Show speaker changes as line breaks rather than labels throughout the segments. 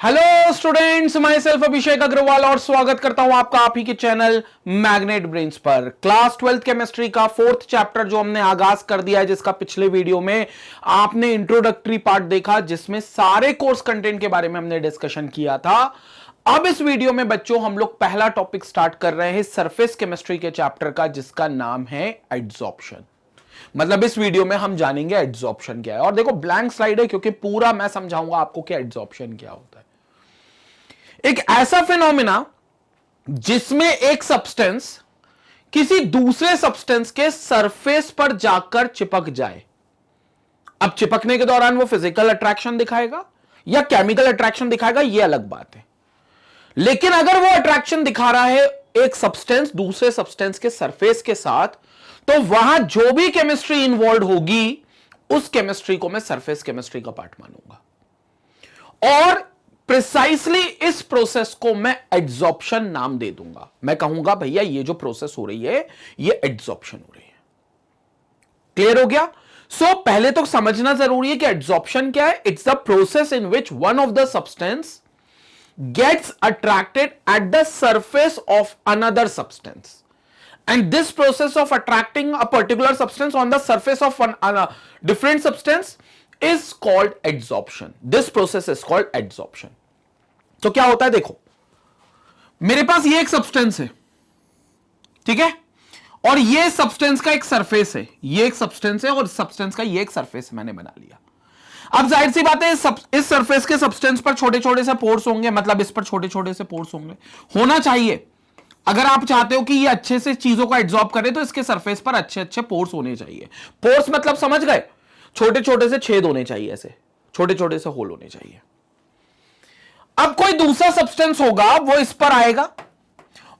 Hello students, my self अभिषेक अग्रवाल और स्वागत करता हूं आपका आप ही के चैनल मैग्नेट ब्रेन्स पर। क्लास 12th केमिस्ट्री का 4th चैप्टर जो हमने आगाज कर दिया है, जिसका पिछले वीडियो में आपने इंट्रोडक्टरी पार्ट देखा, जिसमें सारे कोर्स कंटेंट के बारे में हमने डिस्कशन किया था। अब इस वीडियो में बच्चों हम लोग पहला टॉपिक स्टार्ट कर रहे हैं सरफेस केमिस्ट्री के चैप्टर का, जिसका नाम है एड्सॉर्प्शन। मतलब इस वीडियो में हम जानेंगे एड्सॉर्प्शन क्या है। और देखो ब्लैंक स्लाइड है क्योंकि पूरा मैं समझाऊंगा आपको कि एड्सॉर्प्शन क्या होता है। एक ऐसा फिनोमिना जिसमें एक सब्सटेंस किसी दूसरे सब्सटेंस के सरफेस पर जाकर चिपक जाए। अब चिपकने के दौरान वो फिजिकल अट्रैक्शन दिखाएगा या केमिकल अट्रैक्शन दिखाएगा, यह अलग बात है। लेकिन अगर वो अट्रैक्शन दिखा रहा है एक सब्सटेंस दूसरे सब्सटेंस के सरफेस के साथ, तो वहां जो भी केमिस्ट्री इन्वॉल्व होगी उस केमिस्ट्री को मैं सरफेस केमिस्ट्री का पार्ट मानूंगा। और प्रिसाइसली इस प्रोसेस को मैं एड्सॉर्प्शन नाम दे दूंगा। मैं कहूंगा भैया ये जो प्रोसेस हो रही है ये एड्सॉर्प्शन हो रही है। क्लियर हो गया? सो पहले तो समझना जरूरी है कि एड्सॉर्प्शन क्या है। It's the process in which one of the substance gets attracted at the surface of another substance, and this process of attracting a particular substance on the surface of a different substance is called adsorption. This process is called adsorption. तो क्या होता है, देखो मेरे पास ये एक substance है, ठीक है, और ये सब्सटेंस का एक सरफेस है, ये एक सब्सटेंस है और सब्सटेंस का ये एक सरफेस मैंने बना लिया। अब जाहिर सी बात है इस सरफेस के सब्सटेंस पर छोटे छोटे से पोर्स होंगे, मतलब इस पर छोटे छोटे से पोर्स होंगे, होना चाहिए। अगर आप चाहते हो कि ये अच्छे से चीजों को एब्जॉर्ब करे तो इसके सरफेस पर अच्छे अच्छे पोर्स होने चाहिए। पोर्स मतलब समझ गए, छोटे छोटे से छेद होने चाहिए, ऐसे छोटे छोटे से होल होने चाहिए। अब कोई दूसरा सब्सटेंस होगा, वो इस पर आएगा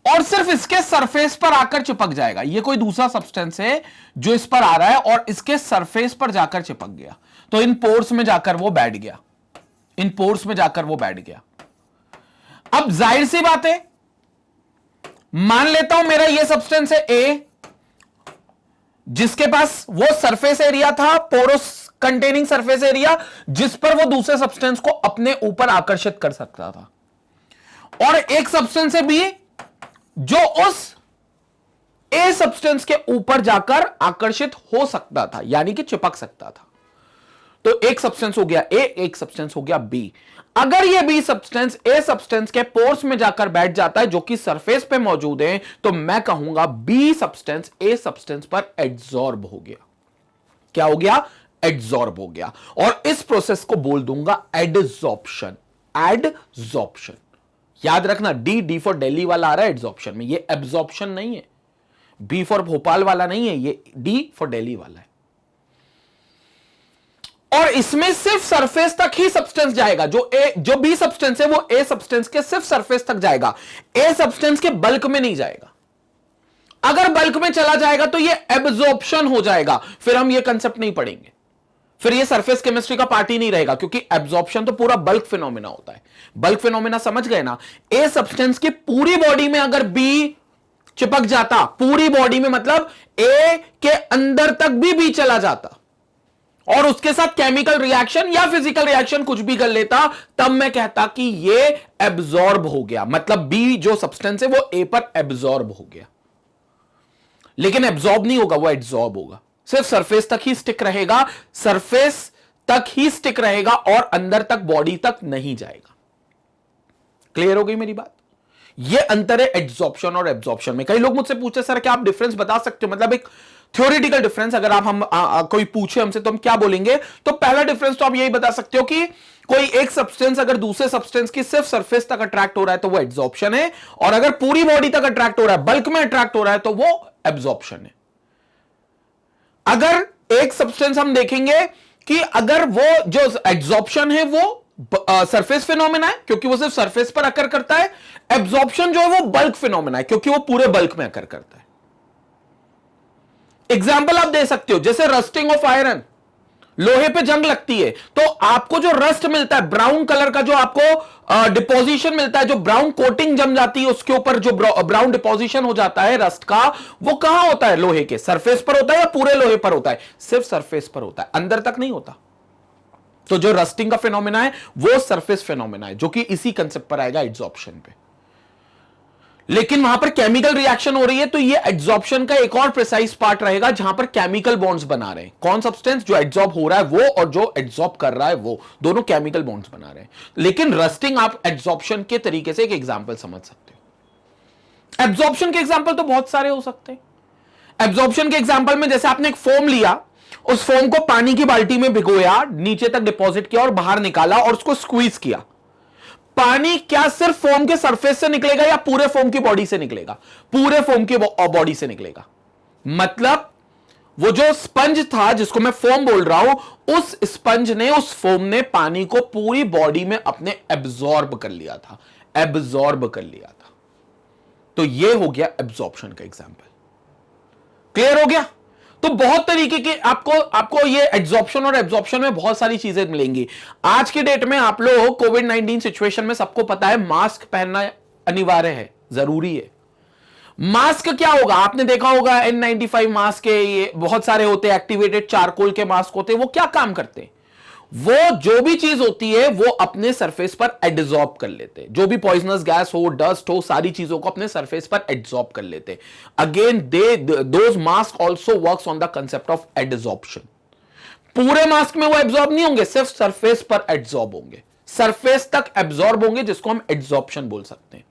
और सिर्फ इसके सरफेस पर आकर चिपक जाएगा। ये कोई दूसरा सब्सटेंस है जो इस पर आ रहा है और इसके सरफेस पर जाकर चिपक गया, तो इन पोर्स में जाकर वो बैठ गया, इन पोर्स में जाकर वो बैठ गया। अब जाहिर सी बात है, मान लेता हूं मेरा ये सब्सटेंस है ए, जिसके पास वो सरफेस एरिया था, पोरोस कंटेनिंग सरफेस एरिया, जिस पर वो दूसरे सब्सटेंस को अपने ऊपर आकर्षित कर सकता था। और एक सब्सटेंस है बी, जो उस ए सब्सटेंस के ऊपर जाकर आकर्षित हो सकता था, यानी कि चिपक सकता था। तो एक सब्सटेंस हो गया ए, एक सब्सटेंस हो गया बी। अगर ये बी सब्सटेंस ए सब्सटेंस के पोर्स में जाकर बैठ जाता है जो कि सरफेस पे मौजूद है, तो मैं कहूंगा बी सब्सटेंस ए सब्सटेंस पर एड्सॉर्ब हो गया। क्या हो गया? एड्सॉर्ब हो गया। और इस प्रोसेस को बोल दूंगा एडसॉर्प्शन। एडसॉर्प्शन याद रखना, डी फॉर दिल्ली वाला आ रहा है एड्सॉर्प्शन में, ये एब्सॉर्प्शन नहीं है। बी फॉर भोपाल वाला नहीं है, ये डी फॉर दिल्ली वाला है। और इसमें सिर्फ सरफेस तक ही सब्सटेंस जाएगा। जो बी सब्सटेंस है वो ए सब्सटेंस के सिर्फ सरफेस तक जाएगा, ए सब्सटेंस के बल्क में नहीं जाएगा। अगर बल्क में चला जाएगा तो ये एब्जॉर्प्शन हो जाएगा, फिर हम ये कंसेप्ट नहीं पढ़ेंगे, फिर ये सरफेस केमिस्ट्री का पार्ट ही नहीं रहेगा, क्योंकि एब्जॉर्प्शन तो पूरा बल्क फिनोमिना होता है। बल्क फिनोमिना समझ गए ना? ए सब्सटेंस की पूरी बॉडी में अगर बी चिपक जाता, पूरी बॉडी में मतलब ए के अंदर तक भी बी चला जाता और उसके साथ केमिकल रिएक्शन या फिजिकल रिएक्शन कुछ भी कर लेता, तब मैं कहता कि ये एब्जॉर्ब हो गया, मतलब बी जो सब्सटेंस है वो ए पर एब्जॉर्ब हो गया। लेकिन एब्जॉर्ब नहीं होगा, वो एड्सॉर्ब होगा, सिर्फ सरफेस तक ही स्टिक रहेगा, सरफेस तक ही स्टिक रहेगा और अंदर तक बॉडी तक नहीं जाएगा। क्लियर हो गई मेरी बात? ये अंतर है एड्सॉर्प्शन और एब्जॉर्प्शन में। कई लोग मुझसे पूछे सर क्या आप डिफरेंस बता सकते हो, मतलब एक थ्योरेटिकल डिफरेंस अगर आप कोई पूछे हमसे तो हम क्या बोलेंगे? तो पहला डिफरेंस तो आप यही बता सकते हो कि कोई एक सब्सटेंस अगर दूसरे सब्सटेंस की सिर्फ सरफेस तक अट्रैक्ट हो रहा है तो वो एड्सॉर्प्शन है, और अगर पूरी बॉडी तक अट्रैक्ट हो रहा है, बल्क में अट्रैक्ट हो रहा है, तो वो एब्जॉर्प्शन है। अगर एक सब्सटेंस हम देखेंगे कि अगर वो जो एड्सॉर्प्शन है वो सरफेस फिनोमेना है क्योंकि वो सिर्फ सरफेस पर अकर करता है, एब्जॉर्प्शन जो है वो बल्क फिनोमेना है क्योंकि वो पूरे बल्क में अकर करता है। एग्जाम्पल आप दे सकते हो, जैसे रस्टिंग ऑफ आयरन, लोहे पे जंग लगती है तो आपको जो रस्ट मिलता है, ब्राउन कलर का जो आपको डिपोजिशन मिलता है, जो ब्राउन कोटिंग जम जाती है उसके ऊपर जो ब्राउन डिपोजिशन हो जाता है रस्ट का, वो कहां होता है? लोहे के सरफेस पर होता है या पूरे लोहे पर होता है? सिर्फ सरफेस पर होता है, अंदर तक नहीं होता। तो जो रस्टिंग का फिनोमेना है वो सरफेस फिनोमेना है, जो कि इसी कंसेप्ट पर आएगा एड्सॉर्प्शन पे। लेकिन वहां पर केमिकल रिएक्शन हो रही है, तो ये एड्सॉर्प्शन का एक और प्रिसाइज पार्ट रहेगा, जहां पर केमिकल बॉन्ड्स बना रहे हैं। कौन सब्सटेंस? जो एड्सॉर्ब हो रहा है वो, और जो एड्सॉर्ब कर रहा है वो, दोनों केमिकल बॉन्ड्स बना रहे हैं। लेकिन रस्टिंग आप एड्सॉर्प्शन के तरीके से एक एग्जाम्पल समझ सकते हो। एब्जॉर्प्शन के एग्जाम्पल तो बहुत सारे हो सकते हैं। एब्जॉर्प्शन के एग्जाम्पल में जैसे आपने एक फोम लिया, उस फोम को पानी की बाल्टी में भिगोया, नीचे तक डिपॉजिट किया और बाहर निकाला और उसको स्क्वीज किया। पानी क्या सिर्फ फोम के सरफेस से निकलेगा या पूरे फोम की बॉडी से निकलेगा? पूरे फोम की बॉडी से निकलेगा। मतलब वो जो स्पंज था जिसको मैं फोम बोल रहा हूं, उस स्पंज ने, उस फोम ने पानी को पूरी बॉडी में अपने एब्जॉर्ब कर लिया था, एब्जॉर्ब कर लिया था। तो ये हो गया एब्जॉर्प्शन का एग्जांपल। क्लियर हो गया? तो बहुत तरीके के आपको ये एब्जॉर्प्शन और एब्जॉर्प्शन में बहुत सारी चीजें मिलेंगी। आज के डेट में आप लोग कोविड-19 सिचुएशन में सबको पता है मास्क पहनना अनिवार्य है, जरूरी है। मास्क क्या होगा? आपने देखा होगा N95 मास्क है, ये बहुत सारे होते हैं, एक्टिवेटेड चारकोल के मास्क होते हैं। वो क्या काम करते हैं? वो जो भी चीज होती है वो अपने सरफेस पर एडजॉर्ब कर लेते हैं। जो भी पॉइजनस गैस हो, डस्ट हो, सारी चीजों को अपने सरफेस पर एडजॉर्ब कर लेते हैं। Again those mask also works on the concept of adsorption. पूरे मास्क में वो एब्जॉर्ब नहीं होंगे, सिर्फ सरफेस पर एडजॉर्ब होंगे, सरफेस तक एब्जॉर्ब होंगे, जिसको हम एडजॉर्प्शन बोल सकते हैं।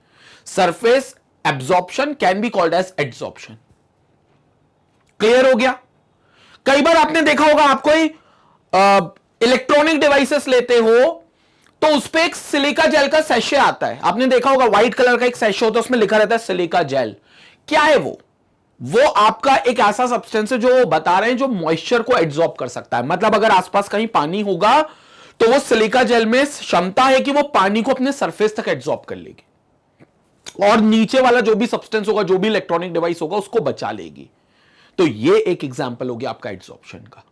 Surface absorption can be called as adsorption. Clear हो गया? कई बार आपने देखा होगा, आप कोई इलेक्ट्रॉनिक डिवाइसेस लेते हो तो उस पे एक सिलिका जेल का सैशे आता है। आपने देखा होगा व्हाइट कलर का एक सैशे होता है, उसमें लिखा रहता है सिलिका जेल। क्या है वो आपका एक ऐसा सब्सटेंस है जो बता रहे हैं जो मॉइस्चर को एब्जॉर्ब कर सकता है। मतलब अगर आसपास कहीं पानी होगा तो वो सिलिका जेल में क्षमता है कि वो पानी को अपने सरफेस तक एब्जॉर्ब कर लेगी और नीचे वाला जो भी सब्सटेंस होगा, जो भी इलेक्ट्रॉनिक डिवाइस होगा, उसको बचा लेगी। तो ये एक एग्जांपल हो गया आपका एब्जॉर्प्शन का।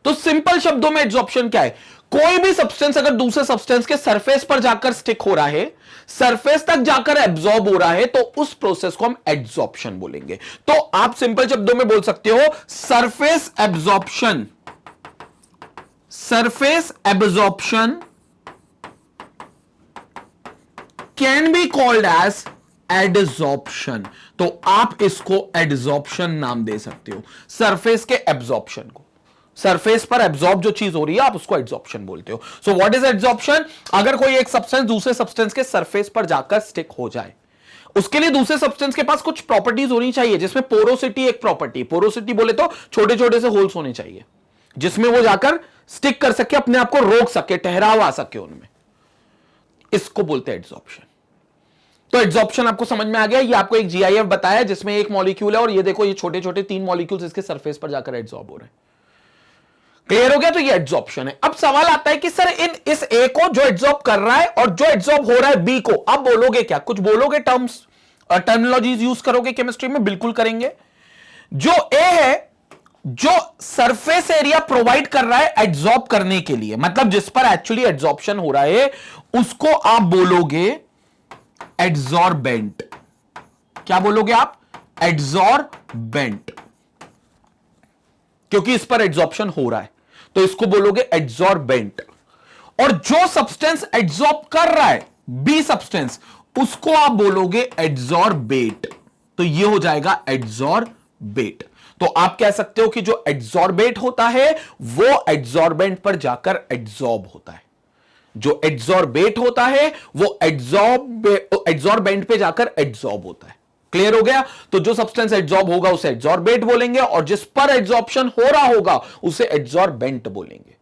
तो सिंपल शब्दों में एब्जॉर्प्शन क्या है? कोई भी सब्सटेंस अगर दूसरे सब्सटेंस के सरफेस पर जाकर स्टिक हो रहा है, सरफेस तक जाकर एब्जॉर्ब हो रहा है, तो उस प्रोसेस को हम एब्जॉर्प्शन बोलेंगे। तो आप सिंपल शब्दों में बोल सकते हो surface absorption. Surface absorption can be called as adsorption. तो आप इसको एडजॉर्प्शन नाम दे सकते हो, सरफेस के एब्जॉर्प्शन को। सरफेस पर एब्जॉर्ब जो चीज हो रही है आप उसको एड्सॉर्प्शन बोलते हो। So what is adsorption? अगर कोई एक सब्सटेंस दूसरे सब्सटेंस के सरफेस पर जाकर स्टिक हो जाए, उसके लिए दूसरे सब्सटेंस के पास कुछ प्रॉपर्टीज होनी चाहिए, जिसमें पोरोसिटी एक प्रॉपर्टी। पोरोसिटी बोले तो छोटे छोटे से होल्स होने चाहिए जिसमें वो जाकर स्टिक कर सके, अपने आप को रोक सके, ठहराव आ सके उनमें। इसको बोलते हैं एड्सॉर्प्शन। तो एड्सॉर्प्शन आपको समझ में आ गया। ये आपको एक जीआईएफ बताया जिसमें एक मॉलिक्यूल है और ये देखो ये छोटे छोटे 3 मॉलिक्यूल्स इसके सरफेस पर जाकर एड्सॉर्ब हो रहे हैं। क्लियर हो गया? तो ये एड्सॉर्प्शन है। अब सवाल आता है कि सर इस ए को जो एड्सॉर्ब कर रहा है और जो एड्सॉर्ब हो रहा है बी को, अब बोलोगे क्या? कुछ बोलोगे, टर्मिनोलॉजीज यूज करोगे केमिस्ट्री में? बिल्कुल करेंगे। जो ए है, जो सरफेस एरिया प्रोवाइड कर रहा है एड्सॉर्ब करने के लिए, मतलब जिस पर एक्चुअली एड्सॉर्प्शन हो रहा है, उसको आप बोलोगे एड्सॉर्बेंट। क्या बोलोगे आप? एड्सॉर्बेंट, क्योंकि इस पर एड्सॉर्प्शन हो रहा है तो इसको बोलोगे एड्सॉर्बेंट। और जो सब्सटेंस एड्सॉर्ब कर रहा है बी सब्सटेंस, उसको आप बोलोगे एड्सॉर्बेट। तो ये हो जाएगा एड्सॉर्बेट। तो आप कह सकते हो कि जो एड्सॉर्बेट होता है वो एड्सॉर्बेंट पर जाकर एड्सॉर्ब होता है। जो एड्सॉर्बेट होता है वो एड्सॉर्बेंट पे जाकर एड्सॉर्ब होता है। क्लियर हो गया? तो जो सब्सटेंस एड्सॉर्ब होगा उसे एड्सॉर्बेट बोलेंगे और जिस पर एड्सॉर्प्शन हो रहा होगा उसे एड्सॉर्बेंट बोलेंगे।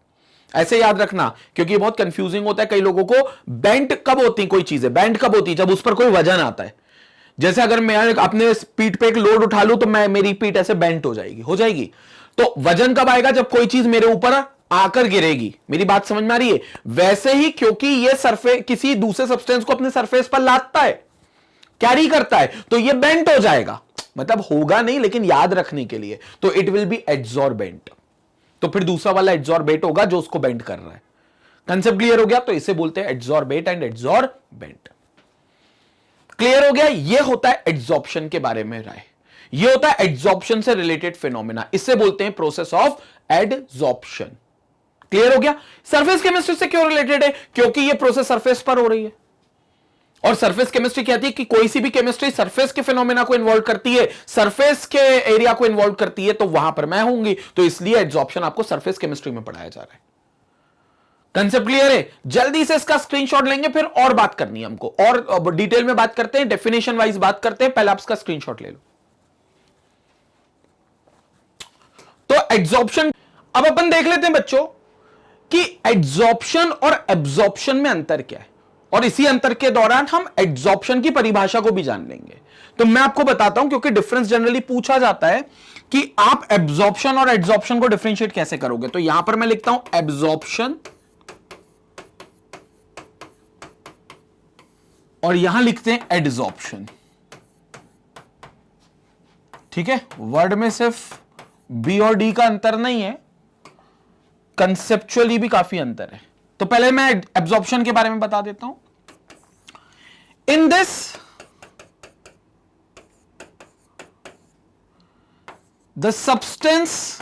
ऐसे याद रखना, क्योंकि बहुत कंफ्यूजिंग होता है कई लोगों को। बेंट कब होती है कोई चीजें? बेंट कब होती है? जब उस पर कोई वजन आता है। जैसे अगर मैं अपने पीठ पे एक लोड उठा लूं तो मेरी पीठ ऐसे बेंट हो जाएगी। तो वजन कब आएगा? जब कोई चीज मेरे ऊपर आकर गिरेगी। मेरी बात समझ में आ रही है? वैसे ही क्योंकि ये सरफेस किसी दूसरे सब्सटेंस को अपने सरफेस पर लादता है, कैरी करता है, तो ये बेंट हो जाएगा। मतलब होगा नहीं, लेकिन याद रखने के लिए, तो इट विल बी एड्सॉर्बेंट। तो फिर दूसरा वाला एड्सॉर्बेट होगा जो उसको बेंट कर रहा है। कंसेप्ट क्लियर हो गया? तो इसे बोलते हैं एड्सॉर्बेट एंड एड्सॉर्बेंट। क्लियर हो गया? ये होता है एड्सॉर्प्शन के बारे में राय। ये होता है एड्सॉर्प्शन से रिलेटेड फिनोमेना, इसे बोलते हैं प्रोसेस ऑफ एड्सॉर्प्शन। क्लियर हो गया? सरफेस केमिस्ट्री से क्यों रिलेटेड है? क्योंकि ये प्रोसेस सरफेस पर हो रही है, और सरफेस केमिस्ट्री कहती है कि कोई सी भी केमिस्ट्री सरफेस के फिनोमेना को इन्वॉल्व करती है, सरफेस के एरिया को इन्वॉल्व करती है, तो वहां पर मैं होंगी। तो इसलिए एड्सॉर्प्शन आपको सरफेस केमिस्ट्री में पढ़ाया जा रहा है। कंसेप्ट क्लियर है? जल्दी से इसका स्क्रीनशॉट लेंगे, फिर और बात करनी है हमको, और डिटेल में बात करते हैं, डेफिनेशन वाइज बात करते हैं। पहले आप इसका स्क्रीनशॉट ले लो। तो एड्सॉर्प्शन, अब अपन देख लेते हैं बच्चों कि एड्सॉर्प्शन और एब्सॉर्प्शन में अंतर क्या है, और इसी अंतर के दौरान हम एड्सॉर्प्शन की परिभाषा को भी जान लेंगे। तो मैं आपको बताता हूं, क्योंकि डिफरेंस जनरली पूछा जाता है कि आप एब्सॉर्प्शन और एड्सॉर्प्शन को डिफरेंशिएट कैसे करोगे। तो यहां पर मैं लिखता हूं एब्सॉर्प्शन, और यहां लिखते हैं एडसॉर्प्शन। ठीक है, वर्ड में सिर्फ बी और डी का अंतर नहीं है, कंसेप्चुअली भी काफी अंतर है। तो पहले मैं एब्सॉर्प्शन के बारे में बता देता हूं। In this the substance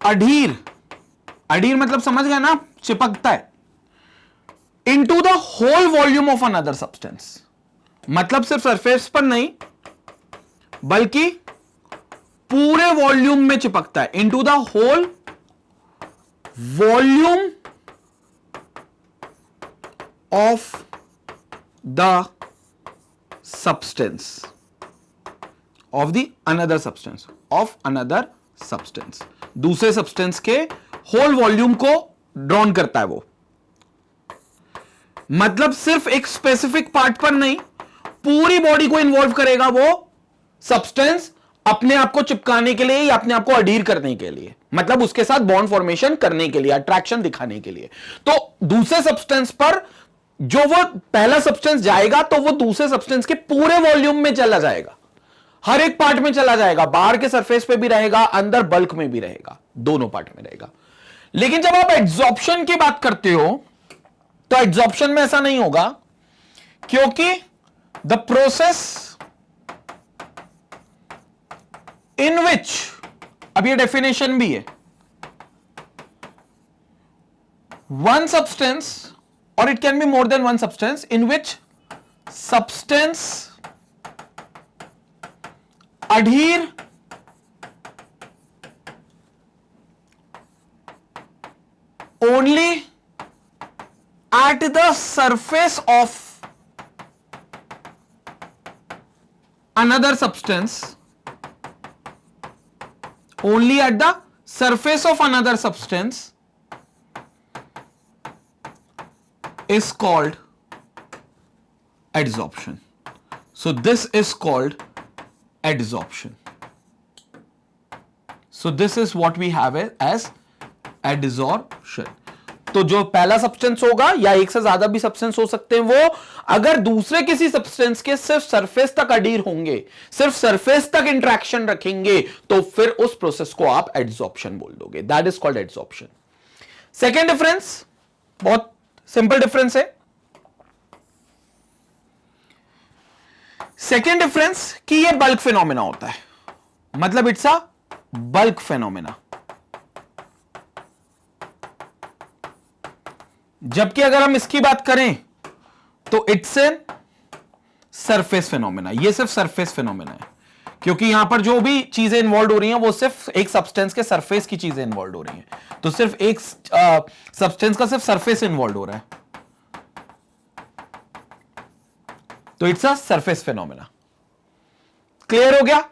adhere, adhere मतलब समझ गए ना, चिपकता है, into the whole volume of another substance, मतलब सिर्फ सरफेस पर नहीं बल्कि पूरे वॉल्यूम में चिपकता है, into the whole volume of the substance of the another substance, of another substance, दूसरे सब्सटेंस के होल वॉल्यूम को ड्रॉन करता है वो, मतलब सिर्फ एक स्पेसिफिक पार्ट पर नहीं, पूरी बॉडी को इन्वॉल्व करेगा वो सब्सटेंस, अपने आप को चिपकाने के लिए या अपने आप को अडीर करने के लिए, मतलब उसके साथ बॉन्ड फॉर्मेशन करने के लिए, अट्रैक्शन दिखाने के लिए। तो दूसरे सब्सटेंस पर जो वो पहला सब्सटेंस जाएगा तो वो दूसरे सब्सटेंस के पूरे वॉल्यूम में चला जाएगा, हर एक पार्ट में चला जाएगा, बाहर के सरफेस पे भी रहेगा, अंदर बल्क में भी रहेगा, दोनों पार्ट में रहेगा। लेकिन जब आप एड्सॉर्प्शन की बात करते हो तो एड्सॉर्प्शन में ऐसा नहीं होगा, क्योंकि द प्रोसेस इन विच, अब ये डेफिनेशन भी है, वन सब्सटेंस और it can be more than one substance, in which substance adhere only at the surface of another substance, only at the surface of another substance is called adsorption. So this is called adsorption. So this is what we have as adsorption. तो जो पहला substance होगा या एक से ज्यादा भी substance हो सकते हैं, वो अगर दूसरे किसी सब्सटेंस के सिर्फ सरफेस तक अडीर होंगे, सिर्फ सरफेस तक इंटरेक्शन रखेंगे, तो फिर उस प्रोसेस को आप एडसॉर्प्शन बोल दोगे। That is called adsorption. Second difference बहुत सिंपल डिफरेंस है। सेकेंड डिफरेंस कि ये बल्क फिनोमेना होता है, मतलब इट्स अ बल्क फिनोमेना, जबकि अगर हम इसकी बात करें तो इट्स एन सरफेस फिनोमेना। ये सिर्फ सरफेस फिनोमेना है, क्योंकि यहां पर जो भी चीजें इन्वॉल्व हो रही हैं वो सिर्फ एक सब्सटेंस के सरफेस की चीजें इन्वॉल्व हो रही हैं, तो सिर्फ एक सब्सटेंस का सिर्फ सरफेस इन्वॉल्व हो रहा है, तो it's a surface phenomena. Clear हो गया?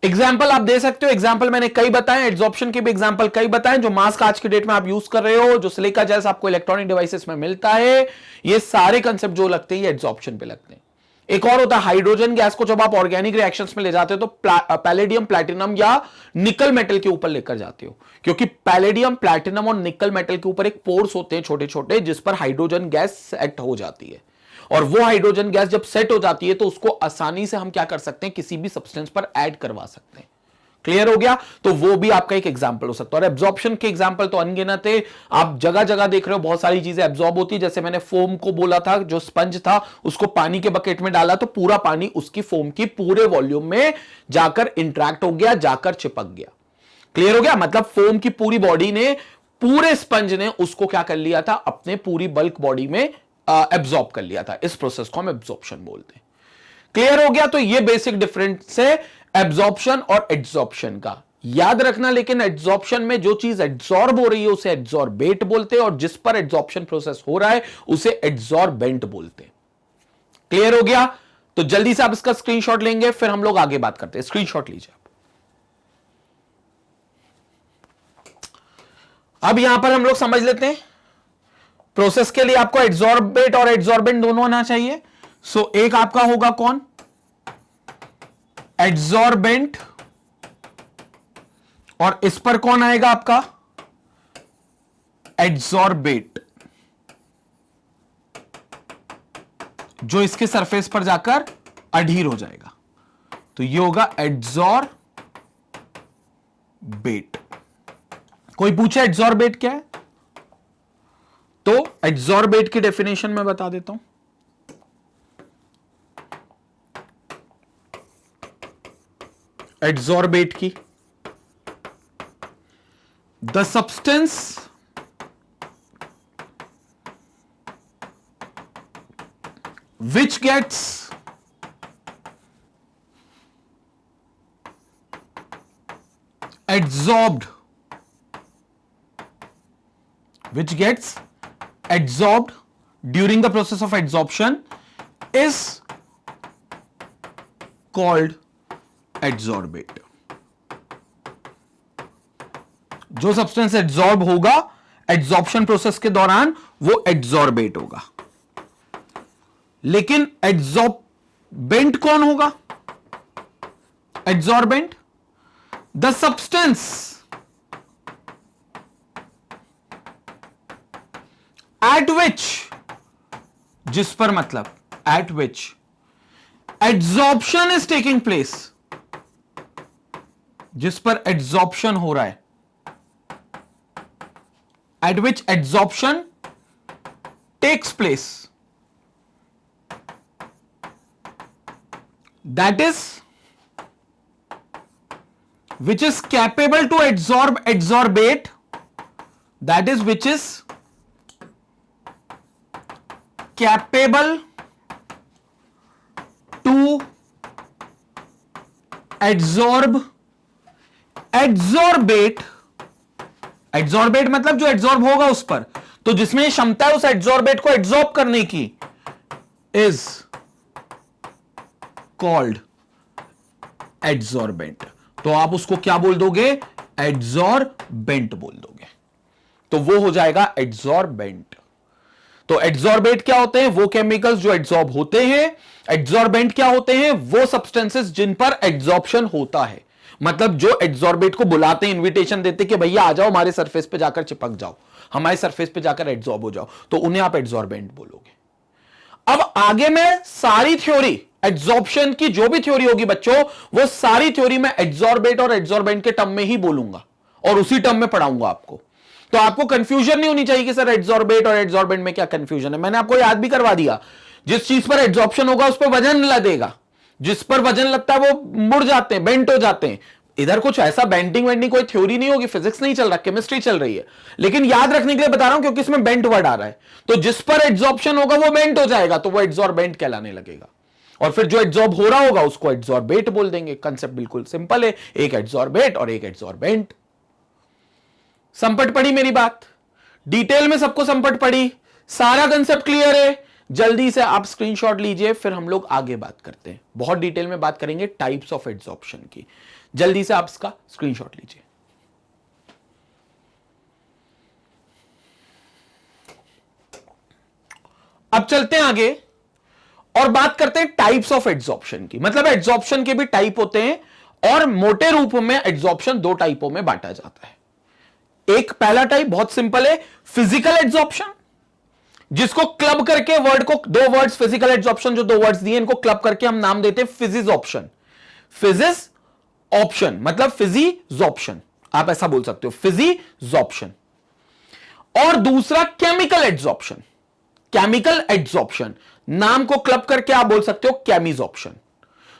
एग्जाम्पल आप दे सकते हो, एग्जाम्पल मैंने कई बताए, एड्सॉर्प्शन के भी एग्जाम्पल कई बताए, जो मास्क आज के डेट में आप यूज कर रहे हो, जो सिलिका जेल्स आपको इलेक्ट्रॉनिक डिवाइसेस में मिलता है, ये सारे कंसेप्ट जो लगते हैं ये एड्सॉर्प्शन पे लगते हैं। एक और होता है हाइड्रोजन गैस को जब आप ऑर्गेनिक रिएक्शंस में ले जाते हो तो पैलेडियम, प्लैटिनम या निकल मेटल के ऊपर लेकर जाते हो, क्योंकि पैलेडियम, प्लैटिनम और निकल मेटल के ऊपर एक पोर्स होते हैं छोटे छोटे, जिस पर हाइड्रोजन गैस सेट हो जाती है, और वो हाइड्रोजन गैस जब सेट हो जाती है तो उसको आसानी से हम क्या कर सकते हैं, किसी भी सब्सटेंस पर ऐड करवा सकते हैं। क्लियर हो गया? तो वो भी आपका एक एग्जाम्पल हो सकता है। और एब्जॉर्प्शन के एग्जाम्पल तो अनगिनत है, आप जगह जगह देख रहे हो, बहुत सारी चीजें एब्जॉर्ब होती है। जैसे मैंने फोम को बोला था, जो स्पंज था उसको पानी के बकेट में डाला तो पूरा पानी उसकी फोम की पूरे वॉल्यूम में जाकर इंटरेक्ट हो गया, जाकर चिपक गया। क्लियर हो गया? मतलब फोम की पूरी बॉडी ने, पूरे स्पंज ने उसको क्या कर लिया था, अपने पूरी बल्क बॉडी में एब्जॉर्ब कर लिया था। इस प्रोसेस को हम एब्जॉर्प्शन बोलते हैं। क्लियर हो गया? तो ये बेसिक डिफरेंस है एब्जॉर्प्शन और एड्सॉर्प्शन का, याद रखना। लेकिन एड्सॉर्प्शन में जो चीज एड्सॉर्ब हो रही है उसे एड्सॉर्बेट बोलते हैं, और जिस पर एड्सॉर्प्शन प्रोसेस हो रहा है उसे एड्सॉर्बेंट बोलते हैं। क्लियर हो गया? तो जल्दी से आप इसका स्क्रीनशॉट लेंगे, फिर हम लोग आगे बात करते हैं। स्क्रीनशॉट लीजिए आप। अब यहां पर हम लोग समझ लेते हैं, प्रोसेस के लिए आपको एड्सॉर्बेट और एड्सॉर्बेंट दोनों होना चाहिए। सो एक आपका होगा कौन, एड्सॉर्बेंट, और इस पर कौन आएगा आपका, एड्सॉर्बेट, जो इसके सरफेस पर जाकर अडहीर हो जाएगा। तो ये होगा एड्सॉर्बेट। कोई पूछे एड्सॉर्बेट क्या है, तो एड्सॉर्बेट की डेफिनेशन मैं बता देता हूं। एड्सॉर्बेट की, the substance which gets adsorbed, during the process of adsorption is called adsorbate। जो सब्सटेंस एड्सॉर्ब होगा एड्सॉर्प्शन प्रोसेस के दौरान वो एड्सॉर्बेट होगा। लेकिन एड्सॉर्बेंट कौन होगा, adsorbent the substance at which, जिस पर मतलब at which adsorption is taking place, जिस पर एड्सॉर्प्शन हो रहा है, at which adsorption takes place, that is which is capable to adsorbate, that is which is capable to adsorbate मतलब जो एड्सॉर्ब होगा उस पर, तो जिसमें क्षमता है उस एड्सॉर्बेट को एड्सॉर्ब करने की, इज कॉल्ड एड्सॉर्बेंट। तो आप उसको क्या बोल दोगे, एड्सॉर्बेंट बोल दोगे, तो वो हो जाएगा एड्सॉर्बेंट। तो एड्सॉर्बेट क्या होते हैं, वो केमिकल्स जो एड्सॉर्ब होते हैं। एड्सॉर्बेंट क्या होते हैं, वो सब्सटेंसेस जिन पर एड्सॉर्प्शन होता है, मतलब जो एड्सॉर्बेट को बुलाते हैं, इन्विटेशन देते कि भैया आ जाओ हमारे सरफेस पे जाकर चिपक जाओ, हमारे सरफेस पे जाकर एड्सॉर्ब हो जाओ, तो उन्हें आप एड्सॉर्बेंट बोलोगे। अब आगे मैं सारी थ्योरी एड्सॉर्प्शन की, जो भी थ्योरी होगी बच्चों, वो सारी थ्योरी मैं एड्सॉर्बेट और एड्सॉर्बेंट के टर्म में ही बोलूंगा और उसी टर्म में पढ़ाऊंगा आपको। तो आपको कंफ्यूजन नहीं होनी चाहिए कि सर एड्सॉर्बेट और एड्सॉर्बेंट में क्या कंफ्यूजन है। मैंने आपको याद भी करवा दिया, जिस चीज पर एड्सॉर्प्शन होगा उस पर वजन लगेगा, जिस पर वजन लगता है वो मुड़ जाते हैं, बेंट हो जाते हैं। इधर कुछ ऐसा बेंटिंग वेंटिंग कोई थ्योरी नहीं होगी, फिजिक्स नहीं चल रहा, केमिस्ट्री चल रही है, लेकिन याद रखने के लिए बता रहा हूं क्योंकि इसमें बेंट वर्ड आ रहा है। तो जिस पर एड्सॉर्प्शन होगा वो बेंट हो जाएगा, तो वो एड्सॉर्बेंट कहलाने लगेगा, और फिर जो एड्सॉर्ब हो रहा होगा उसको एड्सॉर्बेट बोल देंगे। कंसेप्ट बिल्कुल सिंपल है, एक एड्सॉर्बेट और एक एड्सॉर्बेंट। संपट पड़ी मेरी बात, डिटेल में सबको संपट पड़ी, सारा कंसेप्ट क्लियर है। जल्दी से आप स्क्रीनशॉट लीजिए, फिर हम लोग आगे बात करते हैं, बहुत डिटेल में बात करेंगे टाइप्स ऑफ एड्सॉर्प्शन की। जल्दी से आप इसका स्क्रीनशॉट लीजिए। अब चलते हैं आगे और बात करते हैं टाइप्स ऑफ एड्सॉर्प्शन की। मतलब एड्सॉर्प्शन के भी टाइप होते हैं, और मोटे रूप में एड्सॉर्प्शन दो टाइपों में बांटा जाता है। एक पहला टाइप बहुत सिंपल है, फिजिकल एड्सॉर्प्शन, जिसको क्लब करके वर्ड को, दो वर्ड्स फिजिकल एड्सॉर्प्शन जो दो वर्ड्स दिए इनको क्लब करके हम नाम देते हैं फिजिस ऑप्शन। फिजिस ऑप्शन मतलब फिजिजॉप्शन, आप ऐसा बोल सकते हो, फिजिजॉप्शन। और दूसरा केमिकल एड्सॉर्प्शन, केमिकल एड्सॉर्प्शन नाम को क्लब करके आप बोल सकते हो केमिजॉप्शन।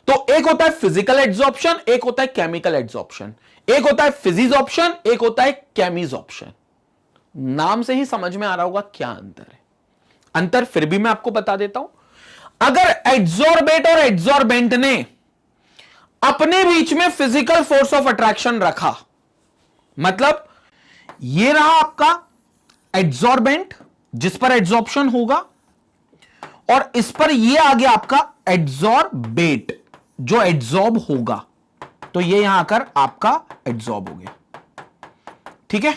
तो एक होता है फिजिकल एड्सॉर्प्शन, एक होता है केमिकल एड्सॉर्प्शन, एक होता है फिजिजॉप्शन, एक होता है केमिजॉप्शन। नाम से ही समझ में आ रहा होगा क्या अंतर है। अंतर फिर भी मैं आपको बता देता हूं। अगर एड्सॉर्बेट और एड्सॉर्बेंट ने अपने बीच में फिजिकल फोर्स ऑफ अट्रैक्शन रखा, मतलब ये रहा आपका एड्सॉर्बेंट जिस पर एड्सॉर्प्शन होगा, और इस पर ये आ गया आपका एड्सॉर्बेट जो एड्सॉर्ब होगा, तो ये यहां आकर आपका एड्सॉर्ब हो गया। ठीक है।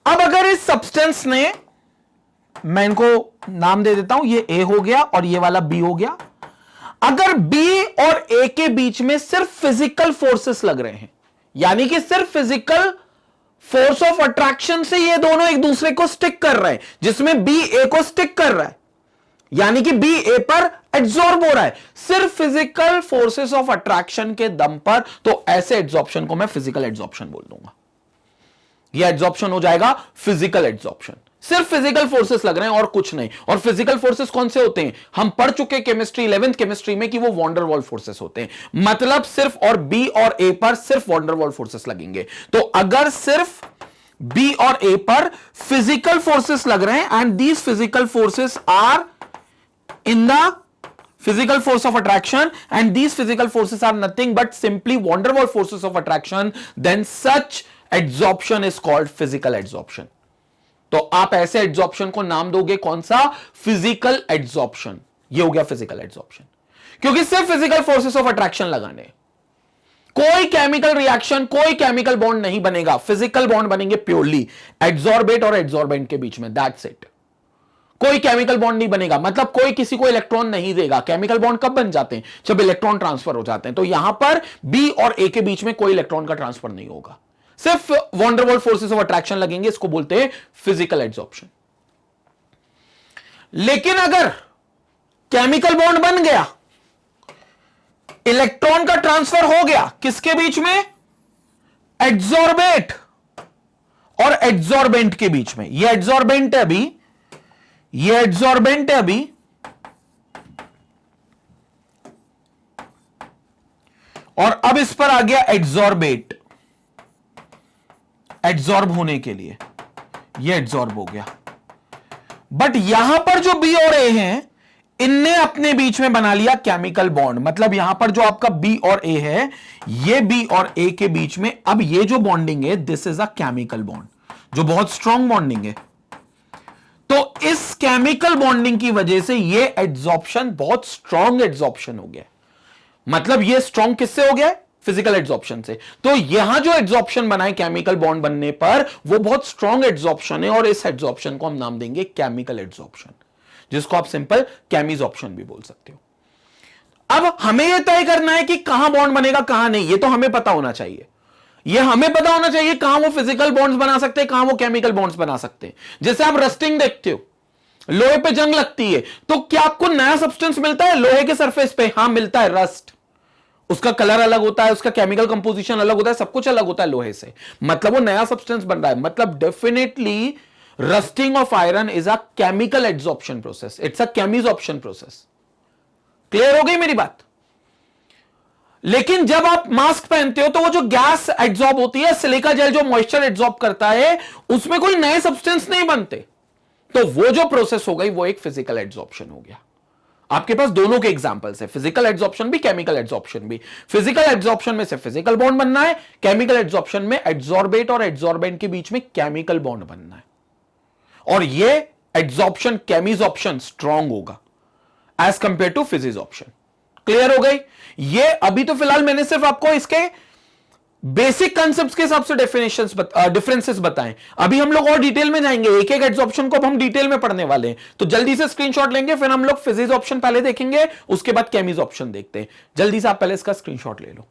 अब अगर इस सब्सटेंस ने, मैं इनको नाम दे देता हूं, ये ए हो गया और ये वाला बी हो गया। अगर बी और ए के बीच में सिर्फ फिजिकल फोर्सेस लग रहे हैं, यानी कि सिर्फ फिजिकल फोर्स ऑफ अट्रैक्शन से ये दोनों एक दूसरे को स्टिक कर रहे हैं, जिसमें बी ए को स्टिक कर रहा है, यानी कि बी ए पर एड्सॉर्ब हो रहा है सिर्फ फिजिकल फोर्सेस ऑफ अट्रैक्शन के दम पर, तो ऐसे एड्सॉर्प्शन को मैं फिजिकल एड्सॉर्प्शन बोल दूंगा। यह एड्सॉर्प्शन हो जाएगा फिजिकल एड्सॉर्प्शन। सिर्फ फिजिकल फोर्सेस लग रहे हैं और कुछ नहीं। और फिजिकल फोर्सेस कौन से होते हैं, हम पढ़ चुके केमिस्ट्री 11th केमिस्ट्री में कि वो वॉन डेर वाल्स फोर्सेस होते हैं। मतलब सिर्फ और बी और ए पर सिर्फ वॉन डेर वाल्स फोर्सेस लगेंगे। तो अगर सिर्फ बी और ए पर फिजिकल फोर्सेस लग रहे हैं and these physical forces are in the physical force of attraction and these physical forces are nothing but simply van der Waals forces of attraction, then such adsorption is called physical adsorption. तो आप ऐसे adsorption को नाम दोगे कौन सा, physical adsorption. ये हो गया फिजिकल एड्सॉर्प्शन, क्योंकि सिर्फ फिजिकल फोर्सेस ऑफ अट्रैक्शन लगाने, कोई केमिकल रिएक्शन, कोई केमिकल बॉन्ड नहीं बनेगा, फिजिकल बॉन्ड बनेंगे प्योरली एड्सॉर्बेट और एड्सॉर्बेंट के बीच में, दैट्स इट। कोई केमिकल बॉन्ड नहीं बनेगा, मतलब कोई किसी को इलेक्ट्रॉन नहीं देगा। केमिकल बॉन्ड कब बन जाते हैं, जब इलेक्ट्रॉन ट्रांसफर हो जाते हैं। तो यहां पर बी और ए के बीच में कोई इलेक्ट्रॉन का ट्रांसफर नहीं होगा, सिर्फ van der Waals forces of attraction लगेंगे। इसको बोलते हैं फिजिकल एड्सॉर्प्शन। लेकिन अगर केमिकल बॉन्ड बन गया, इलेक्ट्रॉन का ट्रांसफर हो गया, किसके बीच में, एड्सॉर्बेट और एड्सॉर्बेंट के बीच में। ये एड्सॉर्बेंट है अभी, ये एड्सॉर्बेंट है अभी, और अब इस पर आ गया एड्सॉर्बेट, एड्सॉर्ब होने के लिए ये एड्सॉर्ब हो गया। बट यहां पर जो बी और ए हैं, इनने अपने बीच में बना लिया केमिकल बॉन्ड। मतलब यहां पर जो आपका बी और ए है, ये बी और ए के बीच में अब ये जो बॉन्डिंग है, this is a chemical bond, जो बहुत स्ट्रॉन्ग बॉन्डिंग है। तो इस केमिकल बॉन्डिंग की वजह से ये एड्सॉर्प्शन बहुत स्ट्रॉन्ग एड्सॉर्प्शन हो गया। मतलब ये स्ट्रॉन्ग किससे हो गया, फिजिकल एड्सॉर्प्शन से। तो यहां जो एड्सॉर्प्शन बना है केमिकल बॉन्ड बनने पर, वो बहुत स्ट्रॉन्ग एड्सॉर्प्शन है, और इस एड्सॉर्प्शन को हम नाम देंगे केमिकल एड्सॉर्प्शन, जिसको आप सिंपल केमिजॉर्प्शन भी बोल सकते हो। अब हमें यह तय करना है कि कहां बॉन्ड बनेगा कहां नहीं, ये तो हमें पता होना चाहिए। यह हमें पता होना चाहिए कहां वो फिजिकल बॉन्ड्स बना सकते हैं, कहां वो केमिकल बॉन्ड्स बना सकते हैं। जैसे आप रस्टिंग देखते हो, लोहे पे जंग लगती है, तो क्या आपको नया सब्सटेंस मिलता है लोहे के सरफेस पे? हां मिलता है, रस्ट। उसका कलर अलग होता है, उसका केमिकल कंपोजिशन अलग होता है, सब कुछ अलग होता है लोहे से। मतलब वो नया सब्सटेंस बन रहा है। मतलब definitely rusting of iron is a chemical adsorption process, it's a chemisorption process. Clear हो गई मेरी बात? लेकिन जब आप मास्क पहनते हो तो वो जो गैस एड्सॉर्ब होती है, सिलिका जेल जो मॉइस्चर एड्सॉर्ब करता है, उसमें कोई नए सब्सटेंस नहीं बनते। तो वो जो प्रोसेस हो गई वो एक फिजिकल एड्सॉर्प्शन हो गया। आपके पास दोनों के एग्जांपल्स है, फिजिकल एड्सॉर्प्शन भी, केमिकल एड्सॉर्प्शन भी। फिजिकल एड्सॉर्प्शन में से फिजिकल बॉन्ड बनना है, केमिकल एड्सॉर्प्शन में एड्सॉर्बेट और एड्सॉर्बेंट के बीच में केमिकल बॉन्ड बनना है। और ये एड्सॉर्प्शन केमिजॉर्प्शन स्ट्रॉन्ग होगा as compare to physisorption. Clear हो गई? ये अभी तो फिलहाल मैंने सिर्फ आपको इसके बेसिक कंसेप्ट्स के हिसाब से डिफरेंसेस बताएं। अभी हम लोग और डिटेल में जाएंगे, एक एक एड्सॉर्प्शन को अब हम डिटेल में पढ़ने वाले हैं। तो जल्दी से स्क्रीनशॉट लेंगे, फिर हम लोग फिजिजॉर्प्शन पहले देखेंगे, उसके बाद केमिजॉर्प्शन देखते हैं। जल्दी से आप पहले इसका स्क्रीनशॉट ले लो।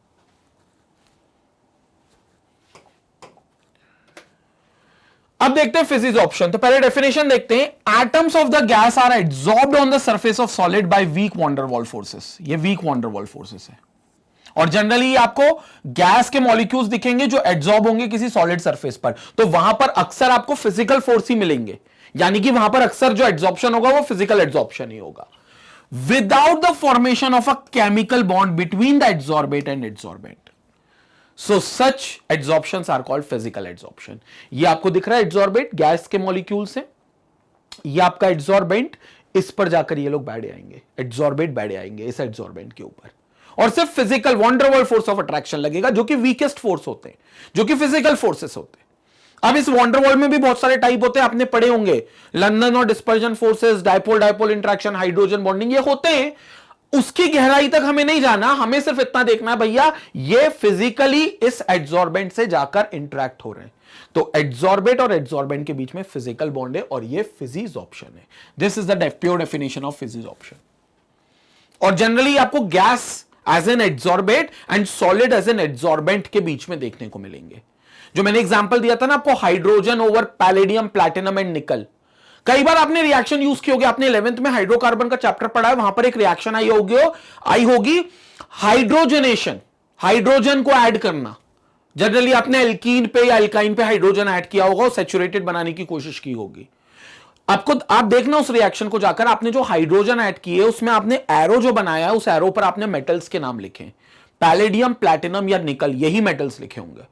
अब देखते हैं फिजिजॉर्प्शन। तो पहले डेफिनेशन देखते हैं। Atoms of the gas are adsorbed on the surface of solid by weak van der Waals forces. ये weak van der Waals forces है। और जनरली आपको गैस के मॉलिक्यूल्स दिखेंगे जो एड्सॉर्ब होंगे किसी सॉलिड सरफेस पर, तो वहां पर अक्सर आपको फिजिकल फोर्स ही मिलेंगे, यानी कि वहां पर अक्सर जो एड्सॉर्प्शन होगा वो फिजिकल एड्सॉर्प्शन ही होगा, without the formation of a chemical bond between the adsorbate and adsorbent. So such adsorptions are called physical adsorption. ये आपको दिख रहा है एड्सॉर्बेट गैस के मॉलिक्यूल से, ये आपका एड्सॉर्बेंट, इस पर जाकर ये लोग बैठ आएंगे, एड्सॉर्बेट बैठ आएंगे इस एड्सॉर्बेंट के ऊपर, और सिर्फ physical van der Waals force of attraction लगेगा, जो कि वीकेस्ट फोर्स होते हैं, जो कि फिजिकल फोर्सेस होते हैं। अब इस वंडरवॉल में भी बहुत सारे टाइप होते हैं, आपने पढ़े होंगे, लंदन और dispersion forces, dipole dipole interaction, hydrogen bonding, ये होते हैं। उसकी गहराई तक हमें नहीं जाना, हमें सिर्फ इतना देखना है भैया ये फिजिकली इस एड्सॉर्बेंट से जाकर इंटरेक्ट हो रहे हैं। तो एड्सॉर्बेट और एड्सॉर्बेंट के बीच में फिजिकल बॉन्ड है और ये फिजिजॉर्प्शन है। This is the pure definition of physisorption. और जनरली आपको gas as an adsorbate and solid as an adsorbent के बीच में देखने को मिलेंगे। जो मैंने एग्जांपल दिया था ना आपको, hydrogen over palladium, platinum and निकल, कई बार आपने रिएक्शन यूज की होगी, आपने 11th में हाइड्रोकार्बन का चैप्टर पढ़ा है, वहां पर एक रिएक्शन आई होगी हाइड्रोजनेशन, हाइड्रोजन को ऐड करना। जनरली आपने एल्कीन पे या एल्काइन पे हाइड्रोजन ऐड किया होगा और सैचुरेटेड बनाने की कोशिश की होगी। आपको आप देखना उस रिएक्शन को जाकर, आपने जो हाइड्रोजन ऐड किए उसमें आपने एरो जो बनाया है, उस एरो पर आपने मेटल्स के नाम लिखे, पैलेडियम, प्लैटिनम या निकल, यही मेटल्स लिखे होंगे,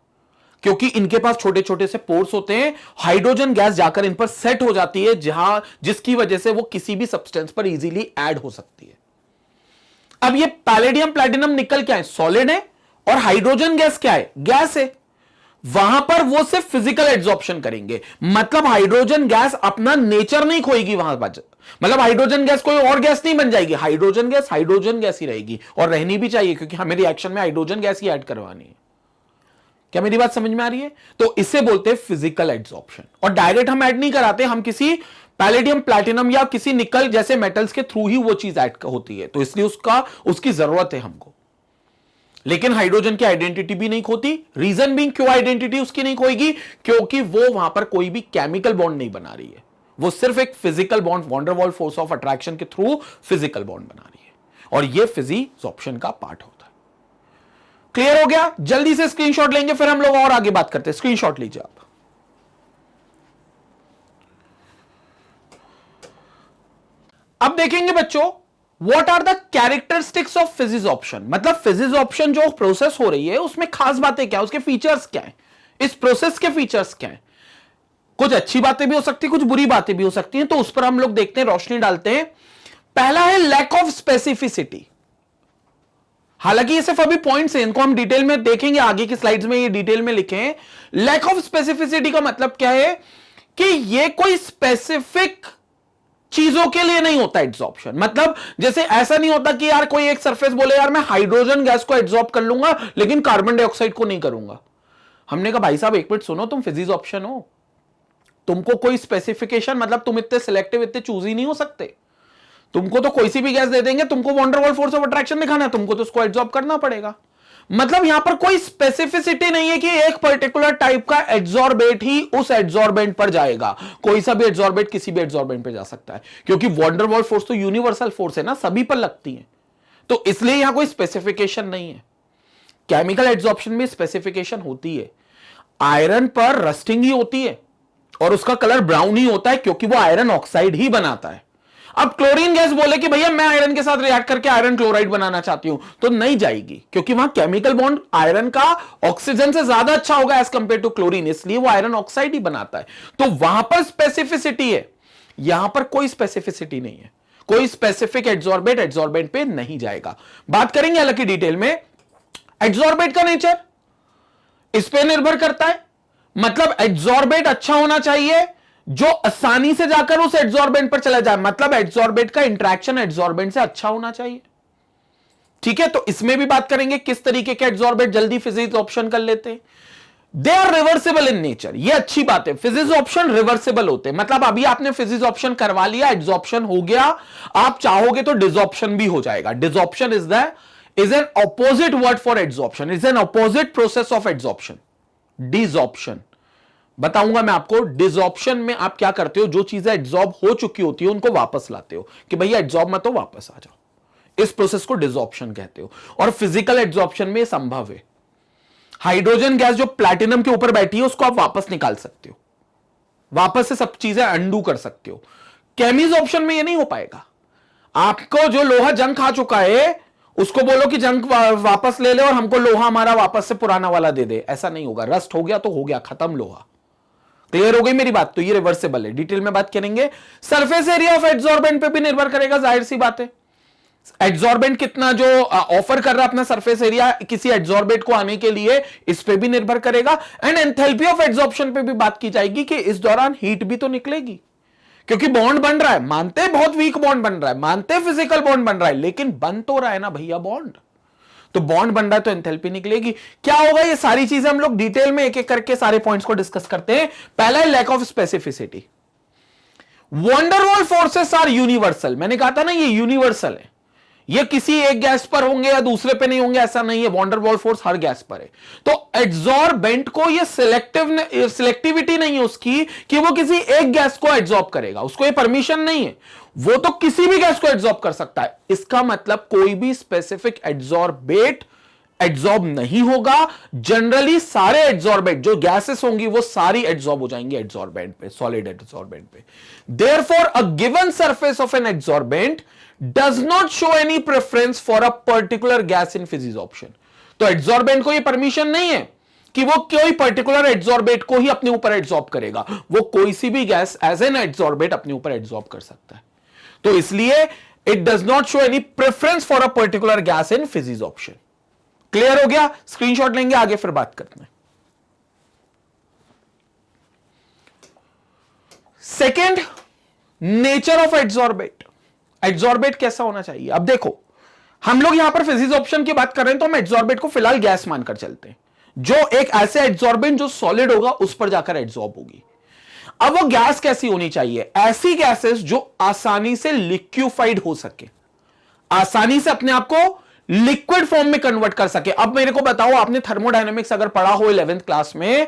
क्योंकि इनके पास छोटे छोटे से पोर्स होते हैं, हाइड्रोजन गैस जाकर इन पर सेट हो जाती है, जिसकी वजह से वो किसी भी सब्सटेंस पर इजीली ऐड हो सकती है। अब ये पैलेडियम, प्लैटिनम, निकल क्या है? सॉलिड है, और हाइड्रोजन गैस क्या है? गैस है। वहां पर वो सिर्फ फिजिकल एड्सॉर्प्शन करेंगे, मतलब हाइड्रोजन गैस अपना नेचर नहीं खोएगी वहां पर, मतलब हाइड्रोजन गैस कोई और गैस नहीं बन जाएगी, हाइड्रोजन गैस ही रहेगी, और रहनी भी चाहिए क्योंकि हमें रिएक्शन में हाइड्रोजन गैस ही ऐड करवानी है। क्या मेरी बात समझ में आ रही है? तो इसे बोलते हैं फिजिकल एड्सॉर्प्शन। और डायरेक्ट हम ऐड नहीं कराते, हम किसी पैलेडियम, प्लैटिनम या किसी निकल जैसे मेटल्स के थ्रू ही वो चीज ऐड होती है, तो इसलिए उसकी जरूरत है हमको। लेकिन हाइड्रोजन की आइडेंटिटी भी नहीं खोती। रीजन भी क्यों आइडेंटिटी उसकी नहीं खोएगी? क्योंकि वो वहां पर कोई भी केमिकल बॉन्ड नहीं बना रही है, वो सिर्फ एक physical bond, van der Waals force of attraction के थ्रू फिजिकल बॉन्ड बना रही है, और ये फिजिजॉर्प्शन का पार्ट होता है। क्लियर हो गया? जल्दी से स्क्रीनशॉट लेंगे, फिर हम लोग और आगे बात करते हैं। स्क्रीनशॉट लीजिए आप। अब देखेंगे बच्चों, What are the characteristics of फिजिजॉर्प्शन, मतलब फिजिजॉर्प्शन जो प्रोसेस हो रही है उसमें खास बातें क्या है, उसके फीचर्स क्या है, इस प्रोसेस के फीचर्स क्या है। कुछ अच्छी बातें भी हो सकती है, कुछ बुरी बातें भी हो सकती हैं, तो उस पर हम लोग देखते हैं, रोशनी डालते हैं। पहला है लैक ऑफ स्पेसिफिसिटी। हालांकि ये सिर्फ अभी पॉइंट्स हैं, इनको हम डिटेल में देखेंगे, आगे की स्लाइड्स में ये डिटेल में लिखे हैं। लैक ऑफ स्पेसिफिसिटी का मतलब क्या है कि ये कोई स्पेसिफिक चीजों के लिए नहीं होता एड्सॉर्प्शन। मतलब जैसे ऐसा नहीं होता कि यार कोई एक सरफेस बोले यार मैं हाइड्रोजन गैस को एड्सॉर्ब कर लूंगा लेकिन कार्बन डाइऑक्साइड को नहीं करूंगा। हमने कहा भाई साहब एक मिनट सुनो, तुम फिजिजॉर्प्शन हो, तुमको कोई स्पेसिफिकेशन, मतलब तुम इतने सिलेक्टिव, इतने चूज ही नहीं हो सकते। तुमको तो कोई सी भी गैस दे देंगे, तुमको वंडरवॉल फोर्स ऑफ अट्रैक्शन दिखाना है, तुमको तो उसको एड्सॉर्ब करना पड़ेगा। मतलब यहां पर कोई स्पेसिफिसिटी नहीं है कि एक पर्टिकुलर टाइप का एड्सॉर्बेट ही उस एड्सॉर्बेंट पर जाएगा। कोई सा भी एड्सॉर्बेट किसी भी एड्सॉर्बेंट पर जा सकता है, क्योंकि वंडरवॉल फोर्स तो यूनिवर्सल फोर्स है ना, सभी पर लगती है, तो इसलिए यहां कोई स्पेसिफिकेशन नहीं है। केमिकल एड्सॉर्प्शन में स्पेसिफिकेशन होती है। आयरन पर रस्टिंग ही होती है और उसका कलर ब्राउन ही होता है क्योंकि वो आयरन ऑक्साइड ही बनाता है। अब क्लोरीन गैस बोले कि भैया मैं आयरन के साथ रिएक्ट करके आयरन क्लोराइड बनाना चाहती हूं, तो नहीं जाएगी, क्योंकि वहां केमिकल बॉन्ड आयरन का ऑक्सीजन से ज्यादा अच्छा होगा एज कंपेयर टू क्लोरीन, इसलिए वो आयरन ऑक्साइड ही बनाता है। तो वहां पर स्पेसिफिसिटी है, यहां पर कोई स्पेसिफिसिटी नहीं है। कोई स्पेसिफिक एड्सॉर्बेट पे नहीं जाएगा। बात करेंगे हालांकि डिटेल में। एड्सॉर्बेट का नेचर इस पे निर्भर करता है, मतलब एड्सॉर्बेट अच्छा होना चाहिए जो आसानी से जाकर उस एड्सॉर्बेंट पर चला जाए, मतलब एड्सॉर्बेट का इंटरेक्शन एड्सॉर्बेंट से अच्छा होना चाहिए। ठीक है, तो इसमें भी बात करेंगे किस तरीके के एड्सॉर्बेंट जल्दी फिजिजॉर्प्शन कर लेते हैं। They are reversible in nature, ये अच्छी बात है, फिजिजॉर्प्शन रिवर्सिबल होते हैं। मतलब अभी आपने फिजिजॉर्प्शन करवा लिया, एड्सॉर्प्शन हो गया, आप चाहोगे तो डिसॉर्प्शन भी हो जाएगा। Desorption is an opposite word for adsorption, is an opposite process of adsorption. Desorption बताऊंगा मैं आपको। डिसॉर्प्शन में आप क्या करते हो, जो चीजें एड्सॉर्ब हो चुकी होती है उनको वापस लाते हो कि भैया एड्सॉर्ब मत हो, वापस आ जाओ। इस प्रोसेस को डिसॉर्प्शन कहते हो, और फिजिकल एड्सॉर्प्शन में संभव है। हाइड्रोजन गैस जो प्लैटिनम के ऊपर बैठी है उसको आप वापस निकाल सकते हो, वापस से सब चीजें अंडू कर सकते हो। केमिसॉर्प्शन में ये नहीं हो पाएगा। आपको जो लोहा जंग खा चुका है उसको बोलो कि जंग वापस ले ले और हमको लोहा हमारा वापस से पुराना वाला दे दे, ऐसा नहीं होगा। रस्ट हो गया तो हो गया, खत्म लोहा। क्लियर हो गई मेरी बात? तो ये रिवर्सेबल है। डिटेल में बात करेंगे। सरफेस एरिया ऑफ एड्सॉर्बेंट पे भी निर्भर करेगा, जाहिर सी बात है। एड्सॉर्बेंट कितना जो ऑफर कर रहा है अपना सरफेस एरिया किसी एड्सॉर्बेंट को आने के लिए, इस पे भी निर्भर करेगा। एंड एंथैल्पी ऑफ एड्सॉर्प्शन पे भी बात की जाएगी कि इस दौरान हीट भी तो निकलेगी, क्योंकि बॉन्ड बन रहा है। मानते हैं बहुत वीक बॉन्ड बन रहा है, मानते हैं फिजिकल बॉन्ड बन रहा है, लेकिन बन तो रहा है ना भैया बॉन्ड। तो बॉन्ड बन रहा है तो एंथैल्पी निकलेगी। क्या होगा? ये सारी चीजें हम लोग डिटेल में एक एक करके सारे पॉइंट्स को डिस्कस करते हैं। पहला है lack of specificity. Van der Waals forces are universal. मैंने कहा था ना ये यूनिवर्सल है, ये किसी एक गैस पर होंगे या दूसरे पे नहीं होंगे ऐसा नहीं है। Wonder wall force her gas पर है। तो एड्सॉर्बेंट को ये सिलेक्टिविटी नहीं है उसकी कि वो किसी एक गैस को एड्सॉर्ब करेगा, उसको ये परमिशन नहीं है। वो तो किसी भी गैस को एड्सॉर्ब कर सकता है। इसका मतलब कोई भी स्पेसिफिक एड्सॉर्बेट एड्सॉर्ब नहीं होगा। जनरली सारे एड्सॉर्बेंट जो गैसेस होंगी वो सारी एड्सॉर्ब हो जाएंगी एड्सॉर्बेंट पे, सॉलिड एड्सॉर्बेंट पे। Therefore a given surface of an adsorbent does not show any preference for a particular gas in physisorption। तो एड्सॉर्बेंट को ये परमिशन नहीं है कि वो कोई पर्टिकुलर एड्सॉर्बेट को ही अपने ऊपर एड्सॉर्ब करेगा। वो कोई सी भी गैस एज एन एड्सॉर्बेट अपने ऊपर एड्सॉर्ब कर सकता है। तो इसलिए it does not show any preference for a particular gas in physisorption. Clear हो गया? स्क्रीनशॉट लेंगे, आगे फिर बात करते हैं। Second, nature of adsorbate. Adsorbate कैसा होना चाहिए? अब देखो, हम लोग यहां पर फिजिसॉर्प्शन की बात कर रहे हैं तो हम एड्सॉर्बेट को फिलहाल गैस मानकर चलते हैं, जो एक ऐसे एड्सॉर्बेंट जो सॉलिड होगा उस पर जाकर एड्सॉर्ब होगी। अब वो गैस कैसी होनी चाहिए? ऐसी गैसेस जो आसानी से लिक्विफाइड हो सके, आसानी से अपने आप को लिक्विड फॉर्म में कन्वर्ट कर सके। अब मेरे को बताओ, आपने थर्मोडायनेमिक्स अगर पढ़ा हो 11th क्लास में,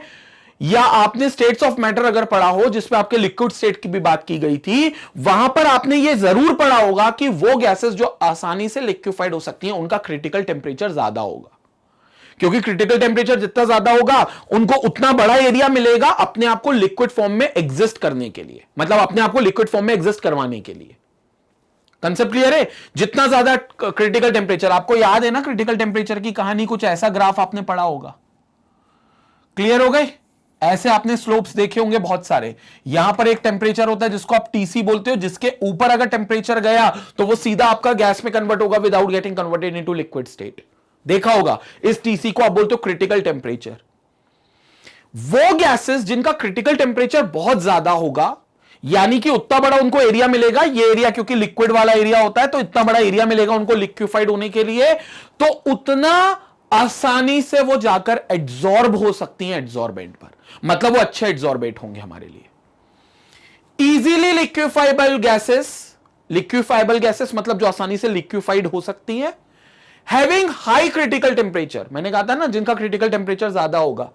या आपने स्टेट्स ऑफ मैटर अगर पढ़ा हो जिसपे आपके लिक्विड स्टेट की भी बात की गई थी, वहां पर आपने ये जरूर पढ़ा होगा कि वो गैसेस जो आसानी से लिक्विफाइड हो सकती हैं उनका क्रिटिकल टेम्परेचर ज्यादा होगा। क्योंकि क्रिटिकल टेम्परेचर जितना ज्यादा होगा उनको उतना बड़ा एरिया मिलेगा अपने आप को लिक्विड फॉर्म में एग्जिस्ट करने के लिए, मतलब अपने आप को लिक्विड फॉर्म में एग्जिस्ट करवाने के लिए। कंसेप्ट क्लियर है? जितना ज्यादा क्रिटिकल टेम्परेचर, आपको याद है ना क्रिटिकल टेम्परेचर की कहानी, कुछ ऐसा ग्राफ आपने पढ़ा होगा। क्लियर हो गए? ऐसे आपने स्लोप्स देखे होंगे बहुत सारे। यहां पर एक टेम्परेचर होता है जिसको आप टीसी बोलते हो, जिसके ऊपर अगर टेम्परेचर गया तो वो सीधा आपका गैस में कन्वर्ट होगा without getting converted into liquid state. देखा होगा, इस टीसी को आप बोलते हो क्रिटिकल टेम्परेचर। वो गैसेस जिनका क्रिटिकल टेम्परेचर बहुत ज्यादा होगा, यानी कि उतना बड़ा उनको एरिया मिलेगा, ये एरिया क्योंकि लिक्विड वाला एरिया होता है तो इतना बड़ा एरिया मिलेगा उनको लिक्विफाइड होने के लिए, तो उतना आसानी से वो जाकर एड्सॉर्ब हो सकती हैं एड्सॉर्बेंट पर, मतलब वो अच्छे एड्सॉर्बेंट होंगे हमारे लिए। इजीली लिक्विफाइबल गैसेस मतलब जो आसानी से लिक्विफाइड हो सकती हैं, हैविंग हाई क्रिटिकल टेम्परेचर, मैंने कहा था ना जिनका क्रिटिकल टेम्परेचर ज्यादा होगा,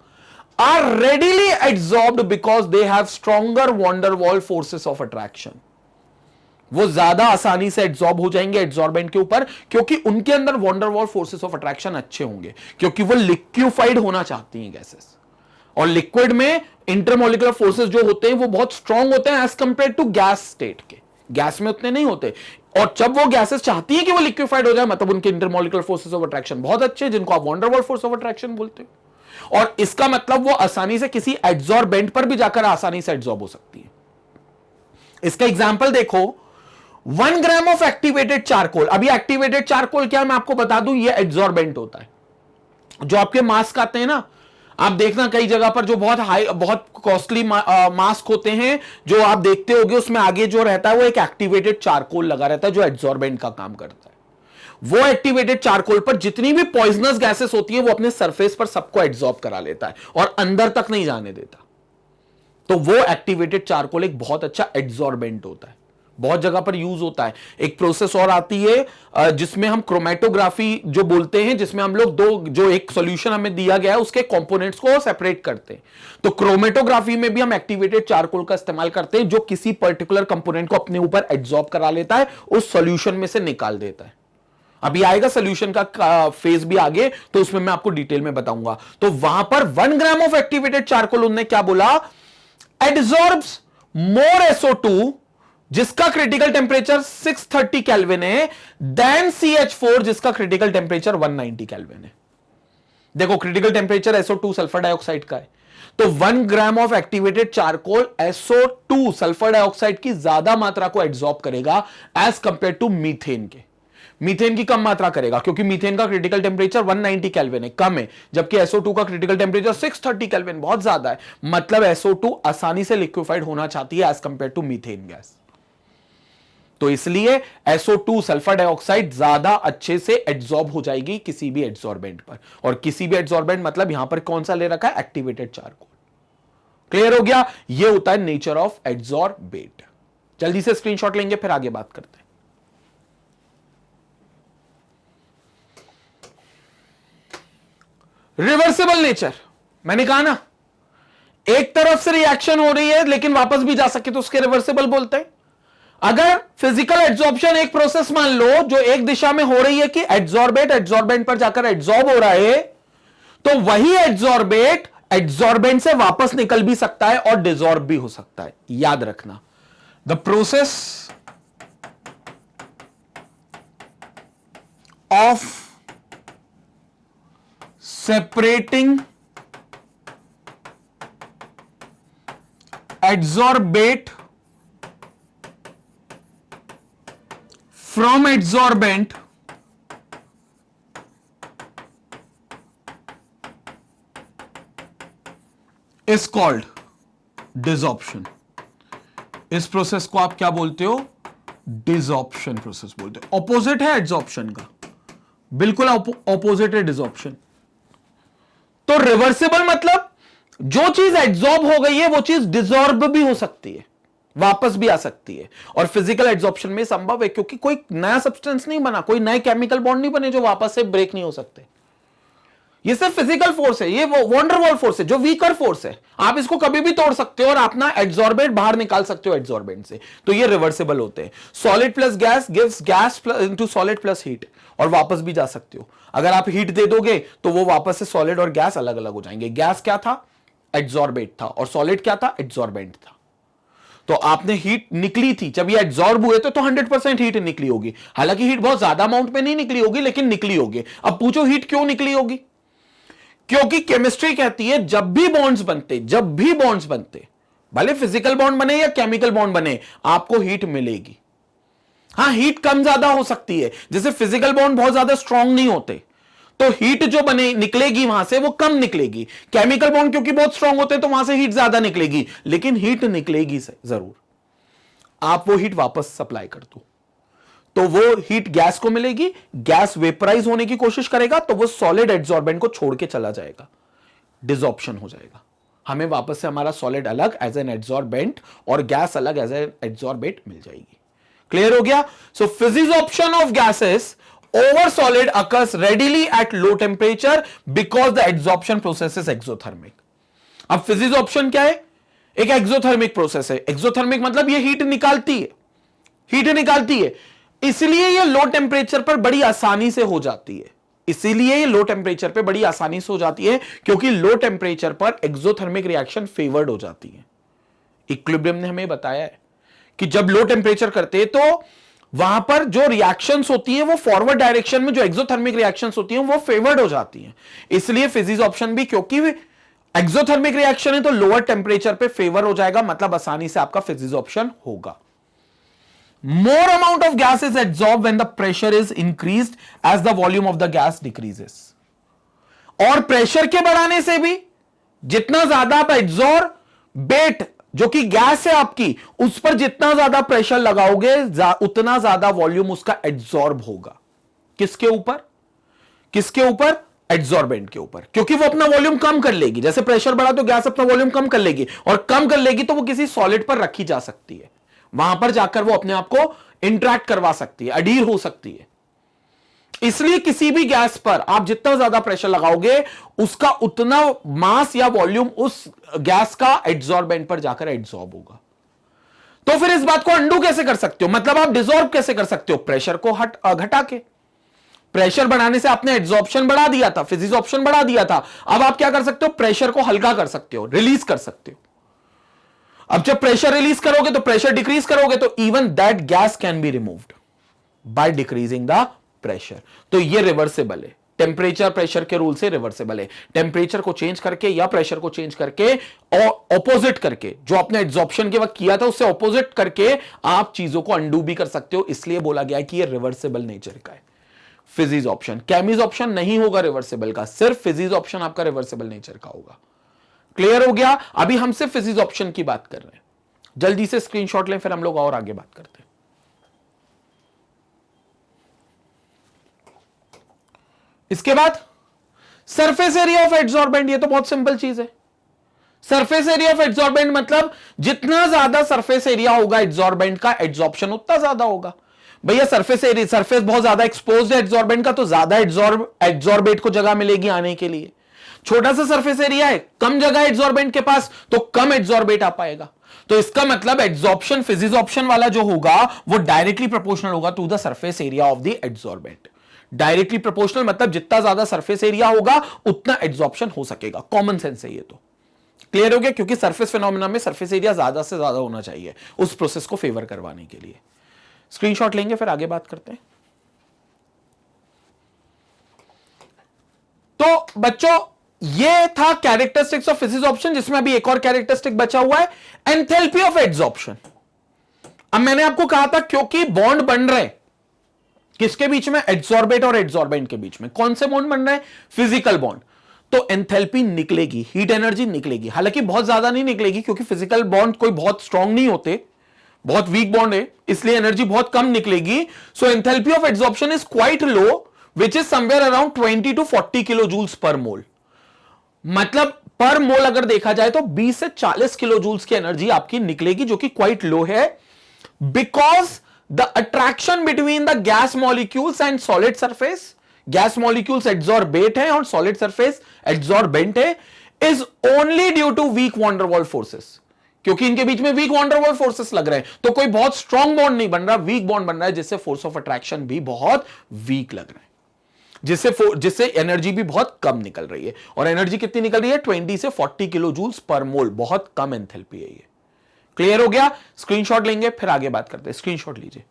are readily adsorbed because they have stronger van der Waals forces of attraction. वो ज्यादा आसानी से एड्सॉर्ब हो जाएंगे एड्सॉर्बेंट के ऊपर क्योंकि उनके अंदर wonder Waals forces of attraction अच्छे होंगे, क्योंकि वो लिक्विफाइड होना चाहती हैं गैसेस। और लिक्विड में इंटरमोलिकुलर फोर्सेस जो होते हैं वो बहुत स्ट्रांग होते हैं as compare to gas state के। गैस में उतने नहीं होते। और जब वो गैसेस चाहती हैं कि वो लिक्विफाइड हो जाए, मतलब उनके इंटरमोलिकुलर फोर्सेस ऑफ अट्रैक्शन बहुत अच्छे, जिनको आप wonder wall force of attraction बोलते हो। और इसका मतलब वो आसानी से किसी एड्सॉर्बेंट पर भी जाकर आसानी से एड्सॉर्ब हो सकती है। इसका एग्जाम्पल देखो, 1 ग्राम ऑफ एक्टिवेटेड चारकोल। अभी एक्टिवेटेड चारकोल क्या है मैं आपको बता दूं, ये एड्सॉर्बेंट होता है। जो आपके मास्क आते हैं ना, आप देखना कई जगह पर जो बहुत हाई बहुत कॉस्टली मास्क होते हैं जो आप देखते होगे, उसमें आगे जो रहता है वो एक एक्टिवेटेड चारकोल लगा रहता है जो एड्सॉर्बेंट का काम करता है। वो एक्टिवेटेड चारकोल पर जितनी भी पॉइजनस गैसेस होती है वो अपने सरफेस पर सबको एड्सॉर्ब करा लेता है और अंदर तक नहीं जाने देता। तो वो एक्टिवेटेड चारकोल एक बहुत अच्छा एड्सॉर्बेंट होता है, बहुत जगह पर यूज होता है। एक प्रोसेस और आती है जिसमें हम क्रोमेटोग्राफी जो बोलते हैं, जिसमें हम लोग जो एक सॉल्यूशन हमें दिया गया है उसके कंपोनेंट्स को सेपरेट करते हैं। तो क्रोमेटोग्राफी में भी हम एक्टिवेटेड चारकोल का इस्तेमाल करते हैं जो किसी पर्टिकुलर कंपोनेंट को अपने ऊपर एब्जॉर्ब करा लेता है, उस सॉल्यूशन में से निकाल देता है। अभी आएगा सोल्यूशन का फेज भी आगे, तो उसमें मैं आपको डिटेल में बताऊंगा। तो वहां पर 1 ग्राम ऑफ एक्टिवेटेड चारकोल उन्होंने क्या बोला, एडजॉर्ब्स मोर SO2 जिसका क्रिटिकल टेम्परेचर 630 केल्विन है देन CH4 जिसका क्रिटिकल टेम्परेचर 190 केल्विन है। देखो critical temperature SO2 sulphur dioxide का है, तो 1 gram of activated charcoal SO2 sulphur dioxide की ज्यादा मात्रा को एब्जॉर्ब करेगा एज कंपेयर टू मीथेन के। मीथेन की कम मात्रा करेगा क्योंकि मीथेन का क्रिटिकल टेम्परेचर 190 केल्विन है, कम है, जबकि SO2 का क्रिटिकल टेम्परेचर 630 केल्विन बहुत ज्यादा है। मतलब SO2 आसानी से लिक्विफाइड होना चाहती है as compare to methane gas. तो इसलिए SO2 सल्फर डाइऑक्साइड ज्यादा अच्छे से एड्सॉर्ब हो जाएगी किसी भी एड्सॉर्बेंट पर। और किसी भी एड्सॉर्बेंट मतलब यहां पर कौन सा ले रखा है, एक्टिवेटेड चारकोल। क्लियर हो गया, यह होता है नेचर ऑफ एड्सॉर्बेट। जल्दी से स्क्रीनशॉट लेंगे फिर आगे बात करते हैं। रिवर्सिबल नेचर, मैंने कहा ना एक तरफ से रिएक्शन हो रही है लेकिन वापस भी जा सके तो उसके रिवर्सिबल बोलते हैं। अगर फिजिकल एड्सॉर्प्शन एक प्रोसेस मान लो जो एक दिशा में हो रही है कि एड्सॉर्बेंट पर जाकर एड्सॉर्ब हो रहा है, तो वही एड्सॉर्बेट एड्सॉर्बेंट से वापस निकल भी सकता है और डिसॉर्ब भी हो सकता है। याद रखना, the process of separating adsorbate from adsorbent is called desorption. इस प्रोसेस को आप क्या बोलते हो, डिसॉर्प्शन प्रोसेस बोलते हो। ऑपोजिट है एड्सॉर्प्शन का, बिल्कुल ऑपोजिट है डिसॉर्प्शन। तो रिवर्सिबल मतलब जो चीज एड्सॉर्ब हो गई है वो चीज डिसॉर्ब भी हो सकती है, वापस भी आ सकती है। और फिजिकल एड्सॉर्प्शन में संभव है क्योंकि कोई नया सब्सटेंस नहीं बना, कोई नए केमिकल बॉन्ड नहीं बने जो वापस से ब्रेक नहीं हो सकते। ये सिर्फ फिजिकल फोर्स है, ये वंडरवॉल फोर्स है जो वीकर फोर्स है। आप इसको कभी भी तोड़ सकते हो और अपना एड्सॉर्बेंट बाहर निकाल सकते हो एड्सॉर्बेंट से, तो ये रिवर्सिबल होते हैं। Solid plus gas gives gas into solid plus heat, और वापस भी जा सकते हो। अगर आप हीट दे दोगे तो वो वापस से सॉलिड और गैस अलग अलग हो जाएंगे। गैस क्या था, एड्सॉर्बेट था, और सॉलिड क्या था, एड्सॉर्बेंट था। तो आपने हीट निकली थी, जब ये एब्जॉर्ब हुए थे तो 100% हीट निकली होगी। हालांकि हीट बहुत ज्यादा अमाउंट में नहीं निकली होगी लेकिन निकली होगी। अब पूछो हीट क्यों निकली होगी, क्योंकि केमिस्ट्री कहती है जब भी बॉन्ड्स बनते भले फिजिकल बॉन्ड बने या केमिकल बॉन्ड बने, आपको हीट मिलेगी। हां, हीट कम ज्यादा हो सकती है, जैसे फिजिकल बॉन्ड बहुत ज्यादा स्ट्रांग नहीं होते तो हीट जो बने निकलेगी वहां से वो कम निकलेगी। केमिकल बॉन्ड क्योंकि बहुत स्ट्रांग होते हैं तो वहां से हीट ज्यादा निकलेगी, लेकिन हीट निकलेगी जरूर। आप वो हीट वापस सप्लाई कर दो तो वो हीट गैस को मिलेगी, गैस वेपराइज होने की कोशिश करेगा तो वो सॉलिड एड्सॉर्बेंट को छोड़ के चला जाएगा, डिसॉर्प्शन हो जाएगा। हमें वापस से हमारा सॉलिड अलग एज एन एड्सॉर्बेंट और गैस अलग एज एन एड्सॉर्बेट मिल जाएगी। क्लियर हो गया। So physisorption of gases over solid occurs readily at low temperature because the adsorption process is exothermic। अब फिजिसॉर्प्शन क्या है, एक एक्सोथर्मिक प्रोसेस है। एक्सोथर्मिक मतलब ये हीट निकालती है, इसलिए ये लो टेम्परेचर पर बड़ी आसानी से हो जाती है। क्योंकि लो टेम्परेचर पर एक्सोथर्मिक रिएक्शन फेवर्ड हो जाती है। इक्विलिब्रियम ने हमें बताया है कि जब लो टेम्परेचर करते हैं तो वहां पर जो रिएक्शंस होती हैं वो फॉरवर्ड डायरेक्शन में, जो एक्सोथर्मिक रिएक्शंस होती हैं वो फेवर्ड हो जाती हैं। इसलिए फिजिसॉर्प्शन भी, क्योंकि एक्सोथर्मिक रिएक्शन है तो लोअर टेम्परेचर पे फेवर हो जाएगा, मतलब आसानी से आपका फिजिसॉर्प्शन होगा। More amount of gas is absorb when the pressure is increased as the volume of the gas decreases. और प्रेशर के बढ़ाने से भी जितना ज्यादा आप एब्सॉर्बेट जो कि गैस है आपकी, उस पर जितना ज्यादा प्रेशर लगाओगे उतना ज्यादा वॉल्यूम उसका एड्सॉर्ब होगा। किसके ऊपर, एड्सॉर्बेंट के ऊपर, क्योंकि वो अपना वॉल्यूम कम कर लेगी। जैसे प्रेशर बढ़ा तो गैस अपना वॉल्यूम कम कर लेगी, और कम कर लेगी तो वो किसी सॉलिड पर रखी जा सकती है, वहां पर जाकर वो अपने आप को इंटरैक्ट करवा सकती है, अडीर हो सकती है। इसलिए किसी भी गैस पर आप जितना ज्यादा प्रेशर लगाओगे उसका उतना मास या वॉल्यूम उस गैस का एड्सॉर्बेंट पर जाकर एड्सॉर्ब होगा। तो फिर इस बात को अंडू कैसे कर सकते हो, मतलब आप डिसॉर्ब कैसे कर सकते हो, प्रेशर को घटा के। प्रेशर बढ़ाने से आपने एड्सॉर्प्शन बढ़ा दिया था, फिजिसॉर्प्शन बढ़ा दिया था। अब आप क्या कर सकते हो, प्रेशर को हल्का कर सकते हो, रिलीज कर सकते हो। अब जब प्रेशर रिलीज करोगे तो प्रेशर डिक्रीज करोगे तो even that gas can be removed by decreasing the pressure. तो ये रिवर्सेबल है, टेम्परेचर प्रेशर के रूल से रिवर्सेबल है। टेम्परेचर को चेंज करके या प्रेशर को चेंज करके और ऑपोजिट करके, जो आपने एड्सॉर्प्शन के वक्त किया था उससे ऑपोजिट करके आप चीजों को अंडू भी कर सकते हो। इसलिए बोला गया है कि ये रिवर्सेबल नेचर का है। फिजिज ऑप्शन, केमिज ऑप्शन नहीं होगा रिवर्सेबल का, सिर्फ फिजिज ऑप्शन आपका रिवर्सेबल नेचर का होगा। क्लियर हो गया? अभी हम सिर्फ फिजिज ऑप्शन की बात कर रहे हैं। जल्दी से स्क्रीनशॉट लें, फिर हम लोग और आगे बात करते हैं। इसके बाद सरफेस एरिया ऑफ एड्सॉर्बेंट, ये तो बहुत सिंपल चीज है। सरफेस एरिया ऑफ एड्सॉर्बेंट मतलब जितना ज्यादा सरफेस एरिया होगा एड्सॉर्बेंट का, एड्सॉर्प्शन उतना ज्यादा होगा। भैया सरफेस एरिया, सरफेस बहुत ज्यादा एक्सपोज्ड है एड्सॉर्बेंट का, तो ज्यादा एड्सॉर्बेट को जगह मिलेगी आने के लिए। छोटा सा सरफेस एरिया है, कम जगह एड्सॉर्बेंट के पास, तो कम एड्सॉर्बेट आ पाएगा। तो इसका मतलब एड्सॉर्प्शन फिजिसॉर्प्शन वाला जो होगा वो डायरेक्टली प्रोपोर्शनल होगा to the surface area of the adsorbent. Directly proportional मतलब जितना ज्यादा सरफेस एरिया होगा उतना एड्सॉर्प्शन हो सकेगा। कॉमन सेंस है ये तो। क्लियर हो गया? क्योंकि सरफेस फिनोमेना में सरफेस एरिया ज्यादा से ज्यादा होना चाहिए उस प्रोसेस को फेवर करवाने के लिए। स्क्रीनशॉट लेंगे, फिर आगे बात करते हैं। तो बच्चों ये था कैरेक्टरिस्टिक्स ऑफ फिजिसॉर्प्शन, जिसमें अभी एक और कैरेक्टरिस्टिक बचा हुआ है, एंथैल्पी ऑफ एड्सॉर्प्शन। अब मैंने आपको कहा था क्योंकि बॉन्ड बन रहे किसके बीच में, एड्सॉर्बेट और एड्सॉर्बेंट के बीच में। कौन से बॉन्ड बन रहे हैं, फिजिकल बॉन्ड। तो एंथैल्पी निकलेगी, हीट एनर्जी निकलेगी। हालांकि बहुत ज्यादा नहीं निकलेगी क्योंकि फिजिकल बॉन्ड कोई बहुत स्ट्रांग नहीं होते, बहुत वीक बॉन्ड है, इसलिए एनर्जी बहुत कम निकलेगी। So enthalpy of adsorption is quite low, which is somewhere around 20 to 40 kilo joules per mole. मतलब पर मोल अगर देखा जाए तो 20 से 40 किलो जूल्स की एनर्जी आपकी निकलेगी, जो कि क्वाइट लो है, because the attraction between the gas molecules and solid surface, gas molecules adsorbate है और सॉलिड सरफेस एड्सॉर्बेंट है, is only due to weak van der Waals forces. क्योंकि इनके बीच में weak van der Waals forces लग रहे हैं, तो कोई बहुत स्ट्रॉन्ग बॉन्ड नहीं बन रहा, वीक बॉन्ड बन रहा है, जिससे फोर्स ऑफ अट्रैक्शन भी बहुत वीक लग रहा है, जिससे एनर्जी भी बहुत कम निकल रही है। और एनर्जी कितनी निकल रही है, 20 से 40 किलो जूल्स पर मोल। बहुत कम एंथैल्पी है ये। क्लियर हो गया? स्क्रीनशॉट लेंगे, फिर आगे बात करते हैं। स्क्रीनशॉट लीजिए।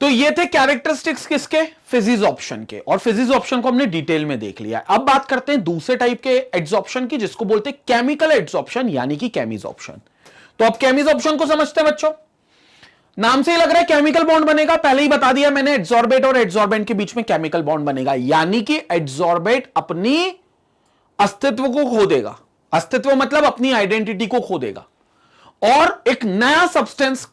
तो ये थे कैरेक्टरिस्टिक्स किसके, फिजिसॉर्प्शन के। और फिजिसॉर्प्शन को हमने डिटेल में देख लिया। अब बात करते हैं दूसरे टाइप के एड्सॉर्प्शन की, जिसको बोलते हैं केमिकल एड्सॉर्प्शन, यानी कि केमिसॉर्प्शन। तो अब केमिसॉर्प्शन को समझते हैं बच्चों। नाम से ही लग रहा है केमिकल बॉन्ड बनेगा, पहले ही बता दिया मैंने, एड्सॉर्बेट और एड्सॉर्बेंट के बीच में केमिकल बॉन्ड बनेगा, यानी कि एड्सॉर्बेट अपनी अस्तित्व को खो देगा। अस्तित्व मतलब अपनी आइडेंटिटी को खो देगा, और एक नया सब्सटेंस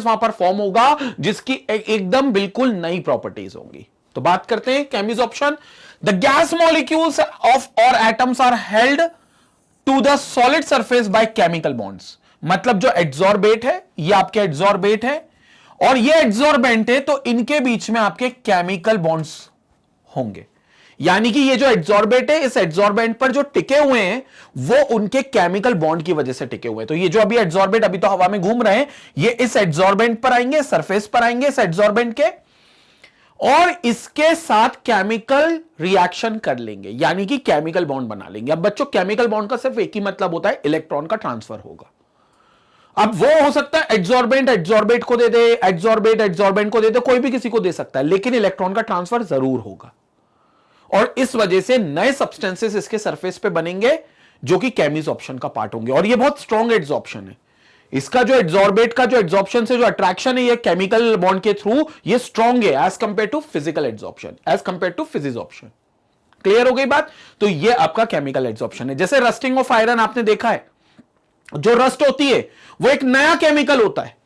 वहां पर फॉर्म होगा, जिसकी एकदम बिल्कुल नई प्रॉपर्टीज होंगी। तो बात करते हैं chemisorption. The gas molecules of और atoms are held to the solid surface by chemical bonds. मतलब जो एड्सॉर्बेट है, ये आपके एड्सॉर्बेट है और ये एड्सॉर्बेंट है, तो इनके बीच में आपके केमिकल बॉन्ड्स होंगे। यानी कि ये जो एड्सॉर्बेट है, इस एड्सॉर्बेंट पर जो टिके हुए हैं वो उनके केमिकल बॉन्ड की वजह से टिके हुए हैं। तो ये जो अभी एड्सॉर्बेट अभी तो हवा में घूम रहे हैं, ये इस एड्सॉर्बेंट पर आएंगे, सरफेस पर आएंगे इस एड्सॉर्बेंट के, और इसके साथ केमिकल रिएक्शन कर लेंगे, यानी कि केमिकल बॉन्ड बना लेंगे। अब बच्चों केमिकल बॉन्ड का सिर्फ एक ही मतलब होता है, इलेक्ट्रॉन का ट्रांसफर होगा। अब वो हो सकता है एड्सॉर्बेंट एड्सॉर्बेट को दे दे, एड्सॉर्बेट एड्सॉर्बेंट को दे दे, कोई भी किसी को दे सकता है, लेकिन इलेक्ट्रॉन का ट्रांसफर जरूर होगा। और इस वजह से नए सब्सटेंसेस इसके सरफेस पे बनेंगे, जो कि केमिसॉर्प्शन का पार्ट होंगे। और ये बहुत स्ट्रॉन्ग एड्सॉर्प्शन है। इसका जो एड्सॉर्बेट का जो एड्सॉर्प्शन से जो अट्रैक्शन है, ये केमिकल बॉन्ड के थ्रू ये स्ट्रॉन्ग है as compare to physical adsorption, as compare to physisorption. Clear हो गई बात? तो ये आपका केमिकल एड्सॉर्प्शन है। जैसे रस्टिंग ऑफ आयरन आपने देखा है, जो रस्ट होती है वो एक नया केमिकल होता है,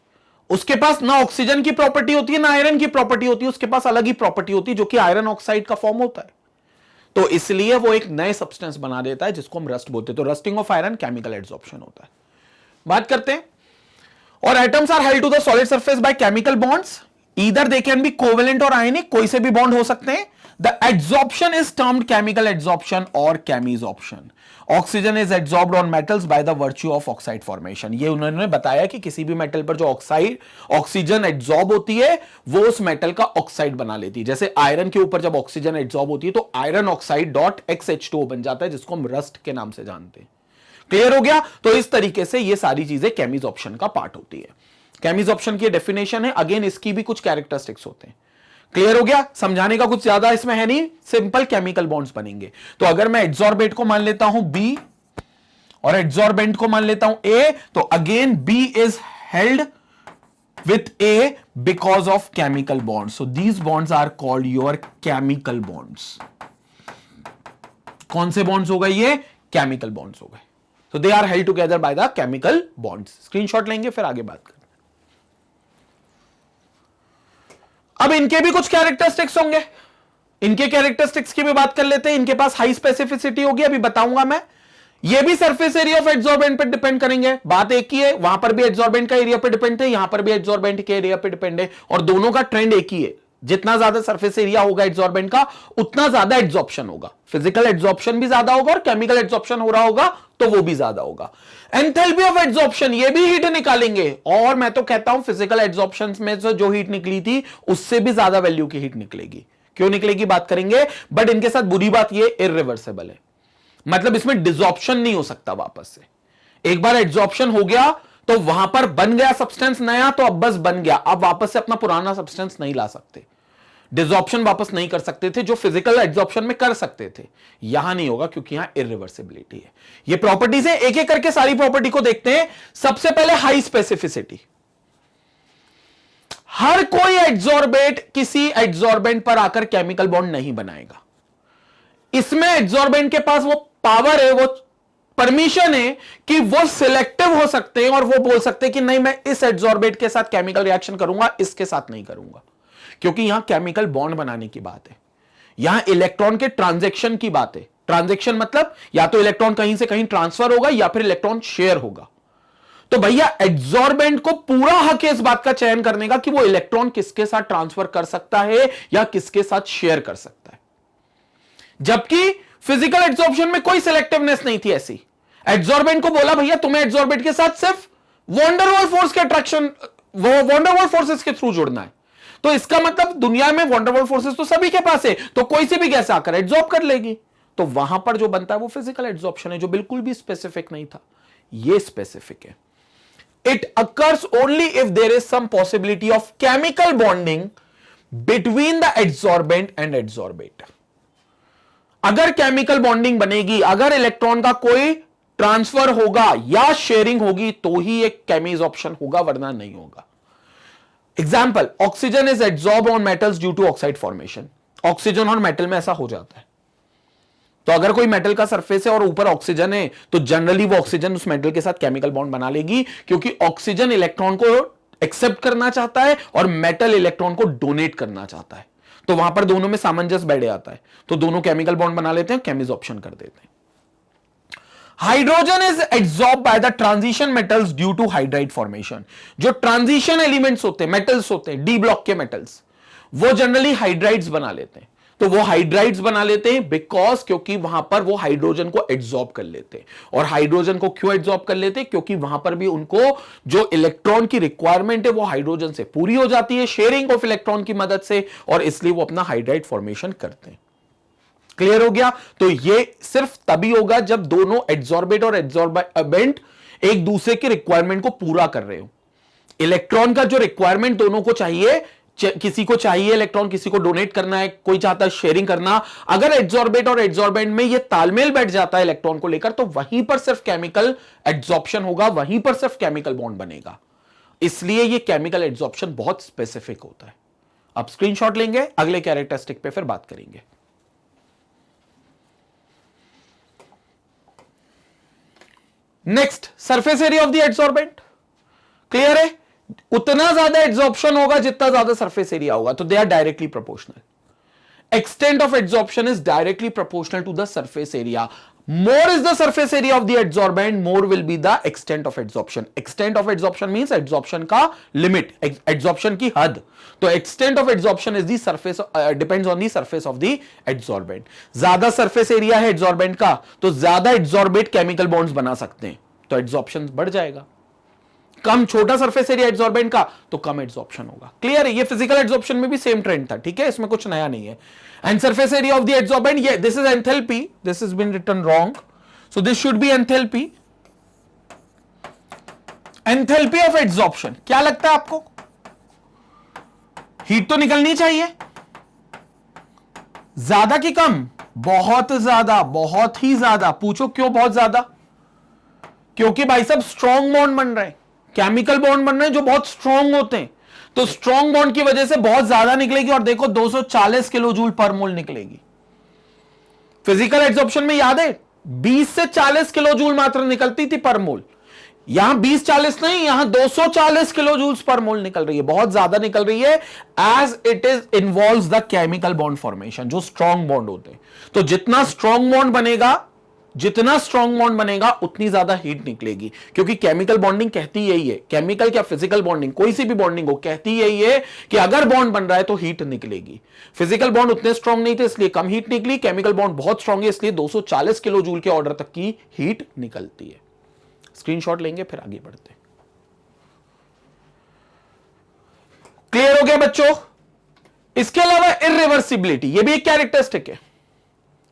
उसके पास ना ऑक्सीजन की प्रॉपर्टी होती है ना आयरन की प्रॉपर्टी होती है, उसके पास अलग ही प्रॉपर्टी होती है, जो कि आयरन ऑक्साइड का फॉर्म होता है। तो इसलिए वो एक नए सब्सटेंस बना देता है, जिसको हम रस्ट बोलते हैं। तो rusting of iron chemical adsorption होता है। बात करते हैं, और atoms are held to the solid surface by chemical bonds, either they can be covalent और आयनिक, कोई से भी बॉन्ड हो सकते हैं। The adsorption is termed chemical adsorption or chemisorption. Oxygen is adsorbed on metals by the virtue of oxide formation. ये उन्होंने बताया कि किसी भी मेटल पर जो ऑक्सीजन एड्सॉर्ब होती है वो उस मेटल का ऑक्साइड बना लेती है। जैसे आयरन के ऊपर जब ऑक्सीजन एड्सॉर्ब होती है तो आयरन ऑक्साइड .XH2O बन जाता है, जिसको हम रस्ट के नाम से जानते हैं। क्लियर हो गया? तो इस तरीके से ये सारी चीजें केमिसॉर्प्शन का पार्ट होती है। केमिसॉर्प्शन की डेफिनेशन है, अगेन इसकी भी कुछ कैरेक्टरिस्टिक्स होते हैं। क्लियर हो गया? समझाने का कुछ ज्यादा इसमें है नहीं, सिंपल केमिकल बॉन्ड्स बनेंगे। तो अगर मैं एड्सॉर्बेट को मान लेता हूं B और एड्सॉर्बेंट को मान लेता हूं A, तो again B is held with A because of chemical bonds. So these bonds are called your chemical bonds. कौन से bonds हो गए? ये chemical bonds हो गए। So they are held together by the chemical bonds. Screenshot लेंगे फिर आगे बात करें। अब इनके भी कुछ कैरेक्टरिस्टिक्स होंगे, इनके कैरेक्टरिस्टिक्स की भी बात कर लेते हैं। इनके पास हाई स्पेसिफिसिटी होगी, अभी बताऊंगा मैं। ये भी सरफेस एरिया ऑफ एड्सॉर्बेंट पे डिपेंड करेंगे, बात एक ही है। वहां पर भी एड्सॉर्बेंट का एरिया पे डिपेंड है, यहां पर भी एड्सॉर्बेंट के एरिया पे डिपेंड है, और दोनों का ट्रेंड एक ही है। जितना ज्यादा सरफेस एरिया होगा एड्सॉर्बेंट का, उतना ज्यादा एड्सॉर्प्शन होगा। फिजिकल एड्सॉर्प्शन भी ज्यादा होगा और केमिकल एड्सॉर्प्शन हो रहा होगा तो वो भी ज्यादा होगा। एंथैल्पी ऑफ एड्सॉर्प्शन, ये भी हीट निकालेंगे, और मैं तो कहता हूं फिजिकल एड्सॉर्प्शन में जो हीट निकली थी उससे भी ज्यादा वैल्यू की हीट निकलेगी। क्यों निकलेगी बात करेंगे, बट इनके साथ बुरी बात ये इररिवर्सिबल है, मतलब इसमें डिसॉर्प्शन नहीं हो सकता वापस से। एक बार एड्सॉर्प्शन हो गया तो वहां पर बन गया सब्सटेंस नया, तो अब बस बन गया, अब वापस से अपना पुराना सब्सटेंस नहीं ला सकते। डिसॉर्प्शन वापस नहीं कर सकते थे जो फिजिकल एड्सॉर्प्शन में कर सकते थे, यहां नहीं होगा क्योंकि यहां इररिवर्सिबिलिटी है। ये प्रॉपर्टीज है, एक एक करके सारी प्रॉपर्टी को देखते हैं। सबसे पहले हाई स्पेसिफिसिटी। हर कोई एड्सॉर्बेट किसी एड्सॉर्बेंट पर आकर केमिकल बॉन्ड नहीं बनाएगा। इसमें एड्सॉर्बेंट के पास वो पावर है, वो परमिशन है कि वो सिलेक्टिव हो सकते हैं और वो बोल सकते हैं कि नहीं, मैं इस एड्सॉर्बेट के साथ केमिकल रिएक्शन करूंगा, इसके साथ नहीं करूंगा। क्योंकि यहां केमिकल बॉन्ड बनाने की बात है, यहां इलेक्ट्रॉन के ट्रांजैक्शन की बात है। ट्रांजैक्शन मतलब या तो इलेक्ट्रॉन कहीं से कहीं ट्रांसफर होगा या फिर इलेक्ट्रॉन शेयर होगा। तो भैया एड्सॉर्बेंट को पूरा हक है इस बात का चयन करने का कि वो इलेक्ट्रॉन किसके साथ ट्रांसफर कर सकता है या किसके साथ शेयर कर सकता है। जबकि फिजिकल एड्सॉर्प्शन में कोई सिलेक्टिवनेस नहीं थी ऐसी। एड्सॉर्बेंट को बोला भैया तुम्हें एड्सॉर्बेंट के साथ सिर्फ वंडरवॉल फोर्स के अट्रैक्शन, वंडरवॉल फोर्सेस के थ्रू जुड़ना है। तो इसका मतलब दुनिया में वंडरवॉल फोर्सेस तो सभी के पास है, तो कोई सी भी गैस आकर एड्सॉर्ब कर लेगी। तो वहां पर जो बनता है वो फिजिकल एड्सॉर्प्शन है, जो बिल्कुल भी स्पेसिफिक नहीं था। ये स्पेसिफिक है। It occurs only if there is some possibility of chemical bonding between the adsorbent and adsorbate. अगर केमिकल बॉन्डिंग बनेगी, अगर इलेक्ट्रॉन का कोई ट्रांसफर होगा या शेयरिंग होगी, तो ही एक केमिसॉर्प्शन होगा, वरना नहीं होगा। Example, oxygen is adsorb on metals due to oxide formation. Oxygen और मेटल में ऐसा हो जाता है। तो अगर कोई मेटल का सरफेस है और ऊपर ऑक्सीजन है, तो जनरली वो ऑक्सीजन उस मेटल के साथ केमिकल बॉन्ड बना लेगी, क्योंकि ऑक्सीजन इलेक्ट्रॉन को एक्सेप्ट करना चाहता है और मेटल इलेक्ट्रॉन को डोनेट करना चाहता है। तो वहां पर दोनों में सामंजस्य बैठ जाता है, तो दोनों केमिकल बॉन्ड बना लेते हैं, केमिसॉर्प्शन कर देते हैं। Hydrogen is adsorb by the transition metals due two hydride formation. जो ट्रांजिशन एलिमेंट्स होते हैं, मेटल्स होते हैं, डी ब्लॉक के मेटल्स, वो जनरली हाइड्राइड्स बना लेते हैं। तो वो हाइड्राइड्स बना लेते हैं बिकॉज, क्योंकि वहां पर वो हाइड्रोजन को एड्सॉर्ब कर लेते हैं। और हाइड्रोजन को क्यों एड्सॉर्ब कर लेते हैं? क्योंकि वहां पर भी उनको जो इलेक्ट्रॉन की रिक्वायरमेंट है वो हाइड्रोजन से पूरी हो जाती है, शेयरिंग ऑफ इलेक्ट्रॉन की मदद से, और इसलिए वो अपना हाइड्राइड फॉर्मेशन करते हैं। क्लियर हो गया? तो ये सिर्फ तभी होगा जब दोनों एड्सॉर्बेट और एड्सॉर्बेंट एक दूसरे के रिक्वायरमेंट को पूरा कर रहे हो। इलेक्ट्रॉन का जो रिक्वायरमेंट दोनों को चाहिए, किसी को चाहिए इलेक्ट्रॉन, किसी को डोनेट करना है, कोई चाहता है शेयरिंग करना, अगर एड्सॉर्बेट और एड्सॉर्बेंट में ये तालमेल बैठ जाता है इलेक्ट्रॉन को लेकर, तो वहीं पर सिर्फ केमिकल एड्सॉर्प्शन होगा, वहीं पर सिर्फ केमिकल बॉन्ड बनेगा। इसलिए ये केमिकल एड्सॉर्प्शन बहुत स्पेसिफिक होता है। अब स्क्रीनशॉट लेंगे, अगले कैरेक्टरिस्टिक पे फिर बात करेंगे। Next, surface area of the adsorbent. Clear है? उतना ज्यादा एड्सॉर्प्शन होगा जितना ज्यादा सरफेस एरिया होगा, तो they are directly proportional. extent of adsorption is directly proportional to the surface area. More is the surface area of the adsorbent, more will be the extent of adsorption. Extent of adsorption means adsorption का limit, adsorption की हद. तो extent of adsorption is the surface, depends on the surface of the adsorbent. ज्यादा surface area है adsorbent का, तो ज्यादा adsorbate chemical bonds बना सकते हैं, तो adsorption बढ़ जाएगा. कम छोटा सरफेस एरिया एड्सॉर्बेंट का तो कम एड्सॉर्प्शन होगा. क्लियर है? ये फिजिकल एड्सॉर्प्शन में भी सेम ट्रेंड था. ठीक है, इसमें कुछ नया नहीं है. And surface area of the adsorbent, ये this is enthalpy, this is been written wrong, so this should be enthalpy. Enthalpy of adsorption क्या लगता है आपको? हीट तो निकलनी चाहिए, ज्यादा कि कम? बहुत ज्यादा, बहुत ही ज्यादा. पूछो क्यों बहुत ज्यादा? क्योंकि भाई साहब स्ट्रॉन्ग बॉन्ड बन रहे हैं, केमिकल बॉन्ड बन रहे हैं जो बहुत स्ट्रॉन्ग होते हैं, तो स्ट्रॉन्ग बॉन्ड की वजह से बहुत ज्यादा निकलेगी. और देखो 240 किलो जूल पर मोल निकलेगी. फिजिकल एड्सॉर्प्शन में याद है 20 से 40 किलो जूल मात्र निकलती थी पर मोल. यहां 20-40 नहीं, यहां 240 किलो जूल्स पर मोल निकल रही है, बहुत ज्यादा निकल रही है. As it is involves the chemical bond formation, जो स्ट्रॉन्ग बॉन्ड होते हैं. तो जितना स्ट्रॉन्ग बॉन्ड बनेगा, जितना स्ट्रॉन्ग बॉन्ड बनेगा उतनी ज्यादा हीट निकलेगी. क्योंकि केमिकल बॉन्डिंग कहती यही है, केमिकल क्या फिजिकल बॉन्डिंग, कोई सी भी बॉन्डिंग हो, कहती यही है कि अगर बॉन्ड बन रहा है तो हीट निकलेगी. फिजिकल बॉन्ड उतने स्ट्रॉन्ग नहीं थे इसलिए कम हीट निकली, केमिकल बॉन्ड बहुत स्ट्रॉन्ग है इसलिए 240 किलो जूल के ऑर्डर तक की हीट निकलती है. स्क्रीनशॉट लेंगे फिर आगे बढ़ते. क्लियर हो गया बच्चों? इसके अलावा इररिवर्सिबिलिटी, ये भी एक कैरेक्टरिस्टिक है.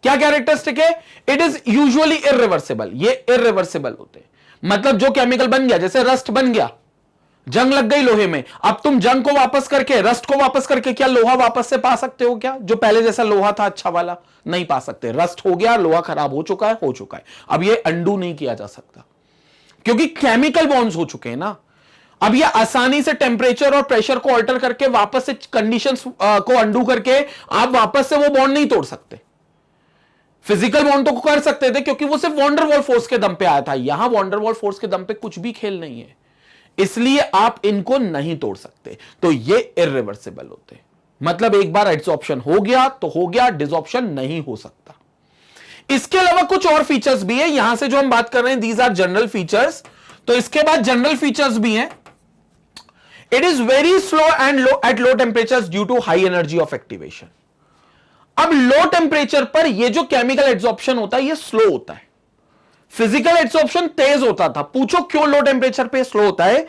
क्या कैरेक्टरिस्टिक है? It is usually irreversible. ये इररिवर्सिबल होते हैं, मतलब जो केमिकल बन गया, जैसे रस्ट बन गया, जंग लग गई लोहे में, अब तुम जंग को वापस करके, रस्ट को वापस करके क्या लोहा वापस से पा सकते हो क्या? जो पहले जैसा लोहा था अच्छा वाला, नहीं पा सकते. रस्ट हो गया, लोहा खराब हो चुका है, हो चुका है. अब ये अंडू नहीं किया जा सकता क्योंकि केमिकल बॉन्ड्स हो चुके हैं ना. अब ये आसानी से टेम्परेचर और प्रेशर को ऑल्टर करके वापस से कंडीशंस को अंडू करके आप वापस से वो बॉन्ड नहीं तोड़ सकते. फिजिकल बॉन्ड तो कर सकते थे क्योंकि वो सिर्फ वॉन्डरवॉल फोर्स के दम पे आया था. यहां वॉन्डरवॉल फोर्स के दम पे कुछ भी खेल नहीं है, इसलिए आप इनको नहीं तोड़ सकते. तो ये इररिवर्सिबल होते हैं. मतलब एक बार एड्सॉर्प्शन हो गया तो हो गया, डिसॉर्प्शन नहीं हो सकता. इसके अलावा कुछ और फीचर्स भी है. यहां से जो हम बात कर रहे हैं दीज आर जनरल फीचर्स. तो इसके बाद जनरल फीचर्स भी हैं. It is very slow and low at low temperature due to high energy of activation. अब लो टेम्परेचर पर ये जो केमिकल एड्सॉर्प्शन होता है ये स्लो होता है. फिजिकल एड्सॉर्प्शन तेज होता था. पूछो क्यों लो टेम्परेचर पे स्लो होता है?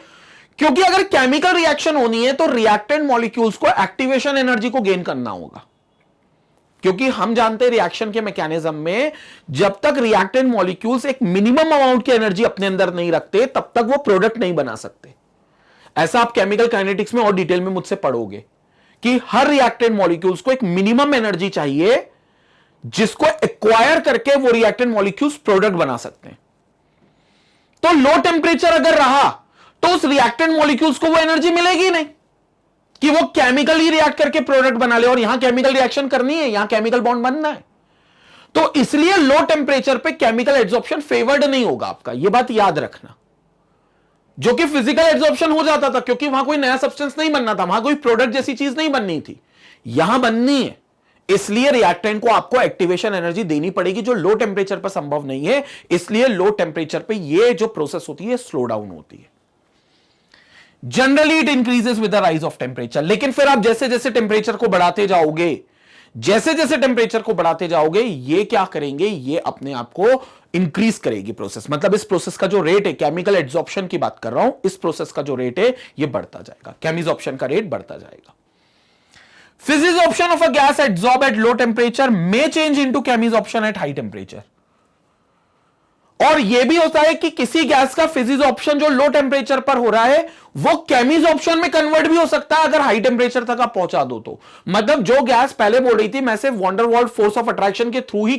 क्योंकि अगर केमिकल रिएक्शन होनी है तो रिएक्टेंट मॉलिक्यूल्स को एक्टिवेशन एनर्जी को गेन करना होगा. क्योंकि हम जानते हैं रिएक्शन के मैकेनिज्म में जब तक रिएक्टेंट मॉलिक्यूल्स एक मिनिमम अमाउंट की एनर्जी अपने अंदर नहीं रखते तब तक वो प्रोडक्ट नहीं बना सकते. ऐसा आप केमिकल काइनेटिक्स में और डिटेल में मुझसे पढ़ोगे कि हर रिएक्टेंट मॉलिक्यूल्स को एक मिनिमम एनर्जी चाहिए जिसको एक्वायर करके वो रिएक्टेंट मॉलिक्यूल्स प्रोडक्ट बना सकते हैं. तो लो टेम्परेचर अगर रहा तो उस रिएक्टेंट मॉलिक्यूल्स को वो एनर्जी मिलेगी नहीं कि वो केमिकली रिएक्ट करके प्रोडक्ट बना ले. और यहां केमिकल रिएक्शन करनी है, यहां केमिकल बॉन्ड बनना है. तो इसलिए लो टेम्परेचर पे केमिकल एड्सॉर्प्शन फेवर्ड नहीं होगा आपका. यह बात याद रखना. जो कि फिजिकल एड्सॉर्प्शन हो जाता था क्योंकि वहां कोई नया सब्सटेंस नहीं बनना था, वहां कोई प्रोडक्ट जैसी चीज नहीं बननी थी. यहां बननी है, इसलिए रिएक्टेंट को आपको एक्टिवेशन एनर्जी देनी पड़ेगी जो लो टेम्परेचर पर संभव नहीं है. इसलिए लो टेम्परेचर पे ये जो प्रोसेस होती है स्लो डाउन होती है. Generally it increases with the rise of temperature. लेकिन फिर आप जैसे जैसे टेम्परेचर को बढ़ाते जाओगे, जैसे जैसे टेम्परेचर को बढ़ाते जाओगे, ये क्या करेंगे, ये अपने आप को इंक्रीज करेगी प्रोसेस. मतलब इस प्रोसेस का जो रेट है, केमिकल एड्सॉर्प्शन की बात कर रहा हूं, इस प्रोसेस का जो रेट है ये बढ़ता जाएगा, केमिसॉर्प्शन का रेट बढ़ता जाएगा. Physisorption of a gas adsorb at low temperature may change into chemisorption at high temperature. और यह भी होता है कि किसी गैस का फिजिसॉर्प्शन जो लो टेम्परेचर पर हो रहा है वो केमिसॉर्प्शन में कन्वर्ट भी हो सकता है अगर हाई टेम्परेचर तक आप पहुंचा दो तो. मतलब जो गैस पहले बोल रही थी मैं सिर्फ वॉन्डरवॉल फोर्स ऑफ अट्रैक्शन के थ्रू ही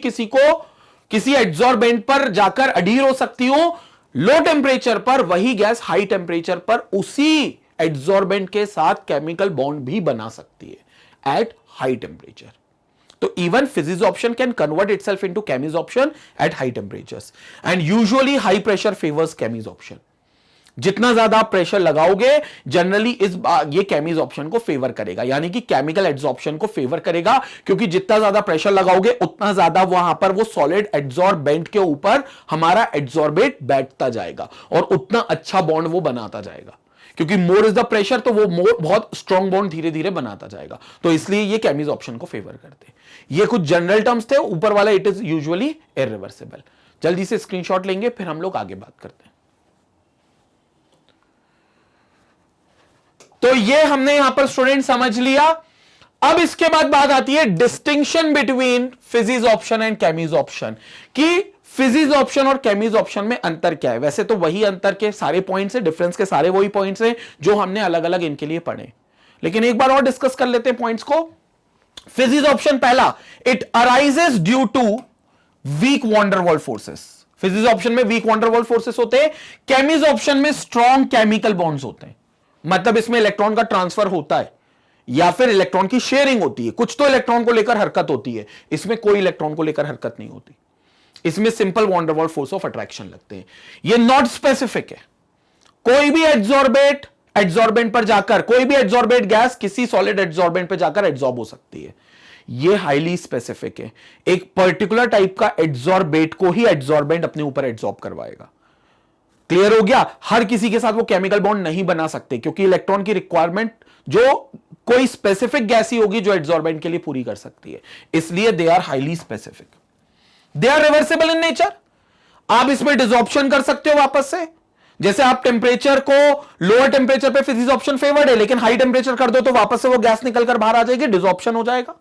किसी एड्सॉर्बेंट पर जाकर अडीर हो सकती हूं, लो टेम्परेचर पर वही गैस हाई टेम्परेचर पर उसी एड्सॉर्बेंट के साथ केमिकल बॉन्ड भी बना सकती है एट हाई टेम्परेचर. तो even physisorption can convert itself into chemisorption at high temperatures and usually high pressure favors chemisorption. जितना ज्यादा आप प्रेशर लगाओगे जनरली ये कैमीज ऑप्शन को फेवर करेगा, यानी कि केमिकल एड्सॉर्प्शन को फेवर करेगा, क्योंकि जितना ज्यादा प्रेशर लगाओगे उतना ज्यादा वहां पर वो सॉलिड एड्सॉर्बेंट के ऊपर हमारा एड्सॉर्बेट बैठता जाएगा और उतना अच्छा बॉन्ड वो बनाता जाएगा, क्योंकि मोर इज द प्रेशर तो वो मोर बहुत स्ट्रॉन्ग बॉन्ड धीरे धीरे बनाता जाएगा। तो इसलिए ये कैमीज ऑप्शन को फेवर करते हैं। ये कुछ जनरल टर्म्स थे, ऊपर वाला इट इज यूजुअली इरिवर्सिबल। जल्दी से स्क्रीनशॉट लेंगे फिर हम लोग आगे बात करते हैं। तो ये हमने यहां पर स्टूडेंट समझ लिया। अब इसके बाद बात आती है distinction between physisorption and chemisorption, कि फिजिक्स ऑप्शन और केमीज ऑप्शन में अंतर क्या है। वैसे तो वही अंतर के सारे पॉइंट्स हैं, डिफरेंस के सारे वही पॉइंट्स हैं जो हमने अलग अलग इनके लिए पढ़े, लेकिन एक बार और डिस्कस कर लेते हैं पॉइंट्स को। फिजिक्स ऑप्शन पहला, it arises due to weak van der Waals forces. Physisorption में वीक वॉन्डरवॉल फोर्सेस होते हैं, केमीज ऑप्शन में स्ट्रॉन्ग केमिकल बॉन्ड्स होते हैं। मतलब इसमें इलेक्ट्रॉन का ट्रांसफर होता है या फिर इलेक्ट्रॉन की शेयरिंग होती है। कुछ तो इलेक्ट्रॉन को लेकर हरकत होती है, इसमें कोई इलेक्ट्रॉन को लेकर हरकत नहीं होती। इसमें simple van der Waals force of attraction लगते हैं। ये नॉट स्पेसिफिक है। कोई भी एड्सॉर्बेंट पर जाकर, कोई भी एड्सॉर्बेंट गैस किसी सॉलिड एड्सॉर्बेंट पर जाकर एड्सॉर्ब हो सकती है। ये हाईली स्पेसिफिक है। एक पर्टिकुलर टाइप का एड्सॉर्बेट को ही एड्सॉर्बेंट अपने ऊपर एड्सॉर्ब करवाएगा। क्लियर हो गया। हर किसी के साथ वो केमिकल बॉन्ड नहीं बना सकते, क्योंकि इलेक्ट्रॉन की रिक्वायरमेंट जो कोई स्पेसिफिक गैस ही होगी जो एड्सॉर्बेंट के लिए पूरी कर सकती है। इसलिए they are highly specific. They are reversible in nature. आप इसमें डिसऑर्प्शन कर सकते हो वापस से। जैसे आप टेम्परेचर को लोअर टेम्परेचर पे फिजिक्स ऑप्शन फेवर्ड है, लेकिन हाई टेम्परेचर कर दो तो वापस से वो गैस निकलकर बाहर आ जाएगी, डिसऑर्प्शन हो जाएगा।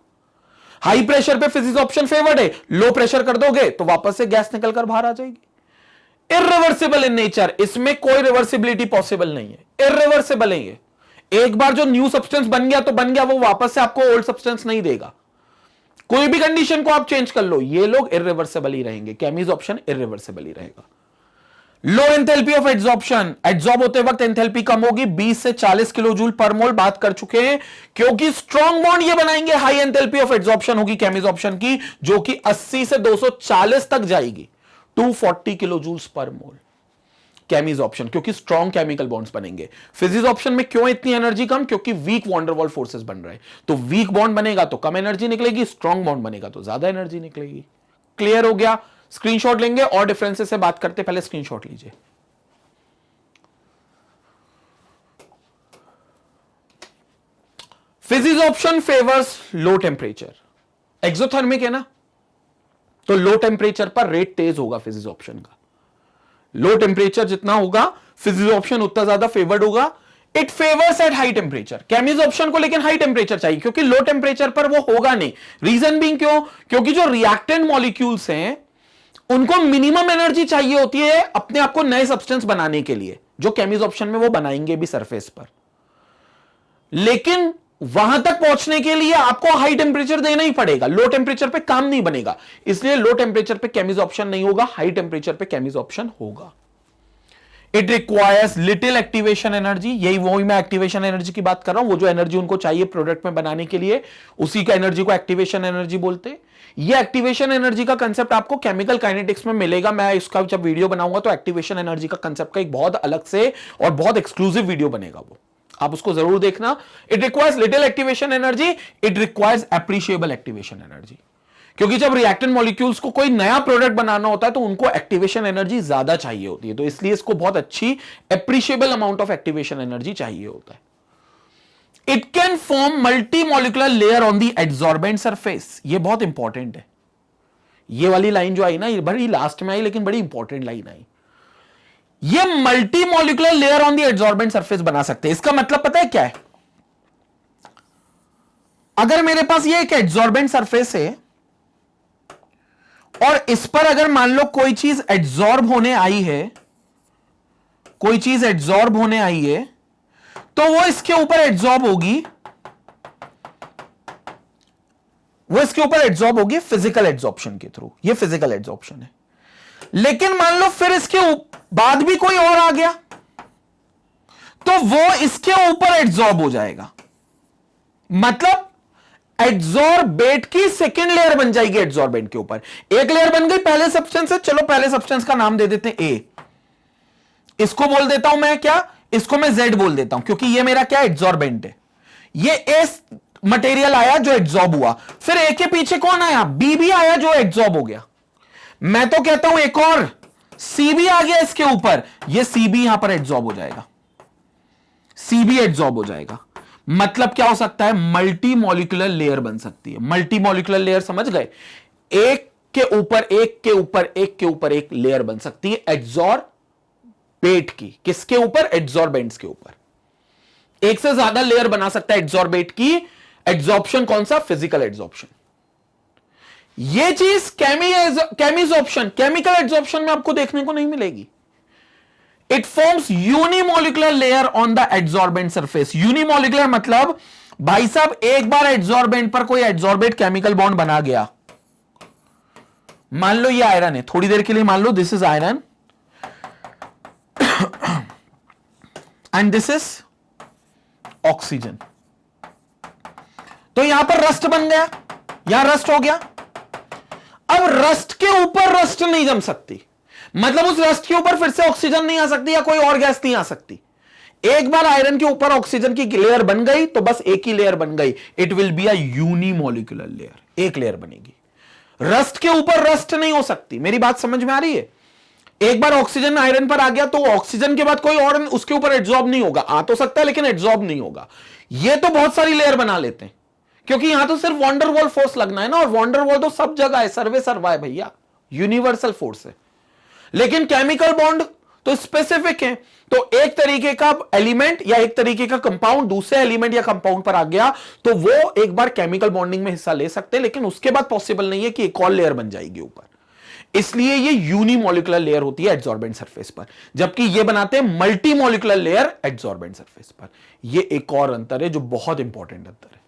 हाई प्रेशर पे फिजिक्स ऑप्शन फेवर्ड है, लो प्रेशर कर दोगे तो वापस से गैस निकलकर बाहर आ जाएगी। इर्रिवर्सिबल इन नेचर, इसमें कोई रिवर्सिबिलिटी पॉसिबल नहीं है। इर्रिवर्सिबल है ये। एक बार जो न्यू सब्सटेंस बन गया तो बन गया, वो वापस से आपको ओल्ड सब्सटेंस नहीं देगा। कोई भी कंडीशन को आप चेंज कर लो, ये लोग इर्रिवर्सिबल ही रहेंगे। केमीज ऑप्शन इर्रिवर्सिबल ही रहेगा। लो एंथैल्पी ऑफ एड्सॉर्प्शन, एड्सॉर्ब होते वक्त एंथैल्पी कम होगी 20 से 40 किलो जूल पर मोल, बात कर चुके हैं। क्योंकि स्ट्रॉन्ग बॉन्ड ये बनाएंगे, हाई एंथैल्पी ऑफ एड्सॉर्प्शन होगी केमीज ऑप्शन की, जो कि 80 से 240 तक जाएगी, 240 किलो जूल्स पर मोल केमीज ऑप्शन, क्योंकि स्ट्रॉन्ग केमिकल बॉन्ड्स बनेंगे। फिजिक्स ऑप्शन में क्यों इतनी एनर्जी कम? क्योंकि वीक वॉन्डरवॉल फोर्सेस बन रहे हैं। तो वीक बॉन्ड बनेगा तो कम एनर्जी निकलेगी, स्ट्रॉन्ग बॉन्ड बनेगा तो ज्यादा एनर्जी निकलेगी। क्लियर हो गया। स्क्रीनशॉट लेंगे और डिफरेंसेस से बात करते, पहले स्क्रीनशॉट लीजिए। Physics option favours low temperature. Exothermic है ना, तो लो टेम्परेचर पर रेट तेज होगा फिजिक्स ऑप्शन का। लो टेम्परेचर जितना होगा फिजिक्स ऑप्शन उतना ज्यादा फेवर्ड होगा। It favours at high temperature. Chemisorption को लेकिन हाई टेम्परेचर चाहिए, क्योंकि लो टेम्परेचर पर वो होगा नहीं। रीजन बीइंग क्यों? क्योंकि जो रिएक्टेंट मॉलिक्यूल्स हैं उनको मिनिमम एनर्जी चाहिए होती है अपने आप को नए सब्सटेंस बनाने के लिए, जो केमीज ऑप्शन में वो बनाएंगे भी सरफेस पर। लेकिन वहां तक पहुंचने के लिए आपको हाई टेम्परेचर देना ही पड़ेगा, लो टेम्परेचर पे काम नहीं बनेगा। इसलिए लो टेम्परेचर पे केमीज ऑप्शन नहीं होगा, हाई टेम्परेचर पे केमीज ऑप्शन होगा। It requires little activation energy, यही वही मैं एक्टिवेशन एनर्जी की बात कर रहा हूं। वो जो एनर्जी उनको चाहिए प्रोडक्ट में बनाने के लिए, उसी का एनर्जी को एक्टिवेशन एनर्जी बोलते हैं। ये एक्टिवेशन एनर्जी का कंसेप्ट आपको केमिकल काइनेटिक्स में मिलेगा। मैं इसका जब वीडियो बनाऊंगा तो एक्टिवेशन एनर्जी का कंसेप्ट का एक बहुत अलग से और बहुत एक्सक्लूसिव वीडियो बनेगा, वो आप उसको जरूर देखना। It requires little activation energy, it requires appreciable activation energy, क्योंकि जब रिएक्टेंट मॉलिक्यूल्स को कोई नया प्रोडक्ट बनाना होता है तो उनको एक्टिवेशन एनर्जी ज्यादा चाहिए होती है, तो इसलिए इसको बहुत अच्छी appreciable amount of activation energy चाहिए होता है। It can form multi molecular layer on the adsorbent surface. ये बहुत इंपॉर्टेंट है। ये वाली लाइन जो आई ना, ये बड़ी लास्ट में आई लेकिन बड़ी इंपॉर्टेंट लाइन आई। ये multi molecular layer on the adsorbent surface बना सकते हैं। इसका मतलब पता है क्या है? अगर मेरे पास ये एक एड्सॉर्बेंट सरफेस है और इस पर अगर मान लो कोई चीज एड्सॉर्ब होने आई है, कोई चीज एड्सॉर्ब होने आई है, तो वो इसके ऊपर एड्सॉर्ब होगी, वो इसके ऊपर एड्सॉर्ब होगी फिजिकल एड्सॉर्प्शन के थ्रू। ये फिजिकल एड्सॉर्प्शन है। लेकिन मान लो फिर इसके बाद भी कोई और आ गया तो वो इसके ऊपर एड्सॉर्ब हो जाएगा। मतलब एड्सॉर्बेट की सेकेंड लेयर बन जाएगी एड्सॉर्बेंट के ऊपर। एक लेयर बन गई पहले सब्सटेंस से, चलो पहले सब्सटेंस का नाम दे देते हैं ए। इसको बोल देता हूं मैं क्या, इसको मैं Z बोल देता हूं, क्योंकि ये मेरा क्या एड्सॉर्बेंट है। ये एस मटेरियल आया जो एड्सॉर्ब हुआ, फिर ए के पीछे कौन आया, बी भी आया जो एड्सॉर्ब हो गया। मैं तो कहता हूं एक और सी भी आ गया इसके ऊपर, ये सी भी यहां पर एड्सॉर्ब हो जाएगा, सी भी एड्सॉर्ब हो जाएगा। मतलब क्या हो सकता है, मल्टी मॉलिक्यूलर लेयर बन सकती है। मल्टी मॉलिक्यूलर लेयर समझ गए, एक के ऊपर एक के ऊपर एक के ऊपर एक लेयर बन सकती है एड्सॉर्बेट की। किसके ऊपर, एड्सॉर्बेंट्स के ऊपर एक से ज्यादा लेयर बना सकता है एड्सॉर्बेट की। एड्सॉर्प्शन कौन सा, फिजिकल एड्सॉर्प्शन। ये चीज केमिजॉर्प्शन, केमिकल एड्सॉर्प्शन में आपको देखने को नहीं मिलेगी। It forms unimolecular layer on the adsorbent surface. Unimolecular मतलब भाई साहब एक बार एड्सॉर्बेंट पर कोई एड्सॉर्बेट केमिकल बॉन्ड बना गया, मान लो ये आयरन है, थोड़ी देर के लिए मान लो this is iron and this is oxygen, तो यहां पर रस्ट बन गया, यहां रस्ट हो गया। अब रस्ट के ऊपर रस्ट नहीं जम सकती, मतलब उस रस्ट के ऊपर फिर से ऑक्सीजन नहीं आ सकती या कोई और गैस नहीं आ सकती। एक बार आयरन के ऊपर ऑक्सीजन की लेयर बन गई तो बस एक ही लेयर बन गई, it will be a unimolecular layer, एक लेयर बनेगी। रस्ट के ऊपर रस्ट नहीं हो सकती, मेरी बात समझ में आ रही है। एक बार ऑक्सीजन आयरन पर आ गया तो ऑक्सीजन के बाद कोई और उसके ऊपर एड्सॉर्ब नहीं होगा, आ तो सकता है लेकिन एड्सॉर्ब नहीं होगा। ये तो बहुत सारी लेयर बना लेते हैं, क्योंकि यहां तो सिर्फ वॉन्डरवॉल फोर्स लगना है ना, और वॉन्डरवॉल तो सब जगह है, सर्वे सर्वा है भैया, यूनिवर्सल फोर्स है। लेकिन केमिकल बॉन्ड तो स्पेसिफिक है, तो एक तरीके का एलिमेंट या एक तरीके का कंपाउंड दूसरे एलिमेंट या कंपाउंड पर आ गया तो वो एक बार केमिकल बॉन्डिंग में हिस्सा ले सकते हैं, लेकिन उसके बाद पॉसिबल नहीं है कि एक और लेयर बन जाएगी ऊपर। इसलिए ये यूनिमोलिकुलर लेयर होती है एड्सॉर्बेंट सरफेस पर, जबकि ये बनाते हैं multi molecular layer adsorbent surface पर। ये एक और अंतर है जो बहुत इंपॉर्टेंट अंतर है।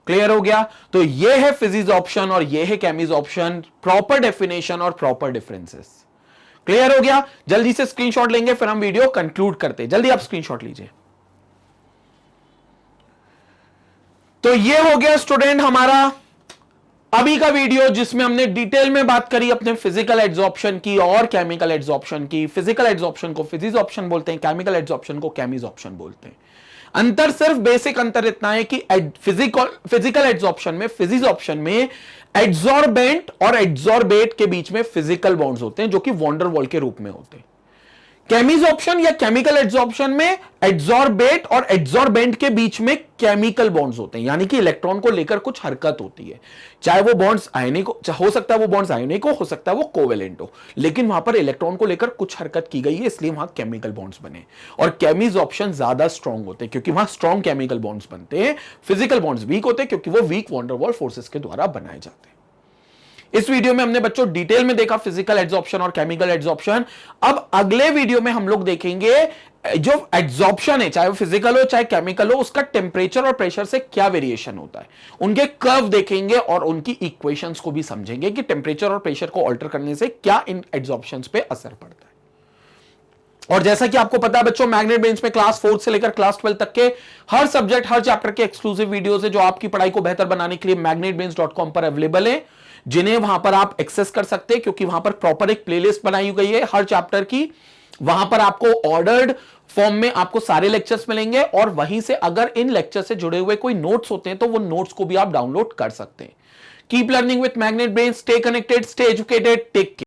क्लियर हो गया? तो ये है फिजिजॉर्प्शन और ये है केमिजॉर्प्शन, प्रॉपर डेफिनेशन और प्रॉपर डिफरेंसेस। क्लियर हो गया? जल्दी से स्क्रीनशॉट लेंगे फिर हम वीडियो कंक्लूड करते हैं। जल्दी आप स्क्रीनशॉट लीजिए। तो ये हो गया स्टूडेंट हमारा अभी का वीडियो, जिसमें हमने डिटेल में बात करी अपने फिजिकल एड्सॉर्प्शन की और केमिकल एड्सॉर्प्शन की। फिजिकल एड्सॉर्प्शन को फिजिजॉर्प्शन बोलते हैं, केमिकल एड्सॉर्प्शन को केमिजॉर्प्शन बोलते हैं। अंतर सिर्फ बेसिक अंतर इतना है कि फिजिकल एड्सॉर्प्शन में, फिजिजॉर्प्शन में एड्सॉर्बेंट और एड्सॉर्बेट के बीच में फिजिकल बॉन्ड्स होते हैं जो कि वॉन्डरवॉल के रूप में होते हैं। केमिजॉर्प्शन या केमिकल एड्सॉर्प्शन में एड्सॉर्बेट और एड्सॉर्बेंट के बीच में केमिकल बॉन्ड्स होते हैं, यानी कि इलेक्ट्रॉन को लेकर कुछ हरकत होती है। चाहे वो बॉन्ड्स आयनिक हो सकता है, वो बॉन्ड्स आयनिक हो सकता है वो कोवेलेंट हो, लेकिन वहां पर इलेक्ट्रॉन को लेकर कुछ हरकत की गई है, इसलिए वहां केमिकल बॉन्ड्स बने। और केमिजॉर्प्शन ज्यादा स्ट्रॉन्ग होते हैं क्योंकि वहां स्ट्रॉन्ग केमिकल बॉन्ड्स बनते हैं। फिजिकल बॉन्ड्स वीक होते हैं क्योंकि वो वीक वॉन्डरवॉल फोर्सेस के द्वारा बनाए जाते हैं। इस वीडियो में हमने बच्चों डिटेल में देखा फिजिकल एड्सॉर्प्शन और केमिकल एड्सॉर्प्शन। अब अगले वीडियो में हम लोग देखेंगे जो एड्सॉर्प्शन है, चाहे वो फिजिकल हो चाहे केमिकल हो, उसका टेम्परेचर और प्रेशर से क्या वेरिएशन होता है। उनके कर्व देखेंगे और उनकी इक्वेशंस को भी समझेंगे कि टेम्परेचर और प्रेशर को ऑल्टर करने से क्या इन एड्सॉर्प्शंस पे असर पड़ता है। और जैसा कि आपको पता है बच्चों, मैग्नेट ब्रेन्स में क्लास 4 से लेकर क्लास 12 तक के हर सब्जेक्ट हर चैप्टर के एक्सक्लूसिव वीडियोस है जो आपकी पढ़ाई को बेहतर बनाने के लिए magnetbrains.com पर अवेलेबल है, जिन्हें वहां पर आप एक्सेस कर सकते हैं क्योंकि वहां पर प्रॉपर एक प्लेलिस्ट बनाई गई है हर चैप्टर की। वहां पर आपको ऑर्डर्ड फॉर्म में आपको सारे लेक्चर्स मिलेंगे और वहीं से अगर इन लेक्चर से जुड़े हुए कोई नोट्स होते हैं तो वो नोट्स को भी आप डाउनलोड कर सकते हैं। Keep learning with Magnet Brains, stay connected, stay educated, take care.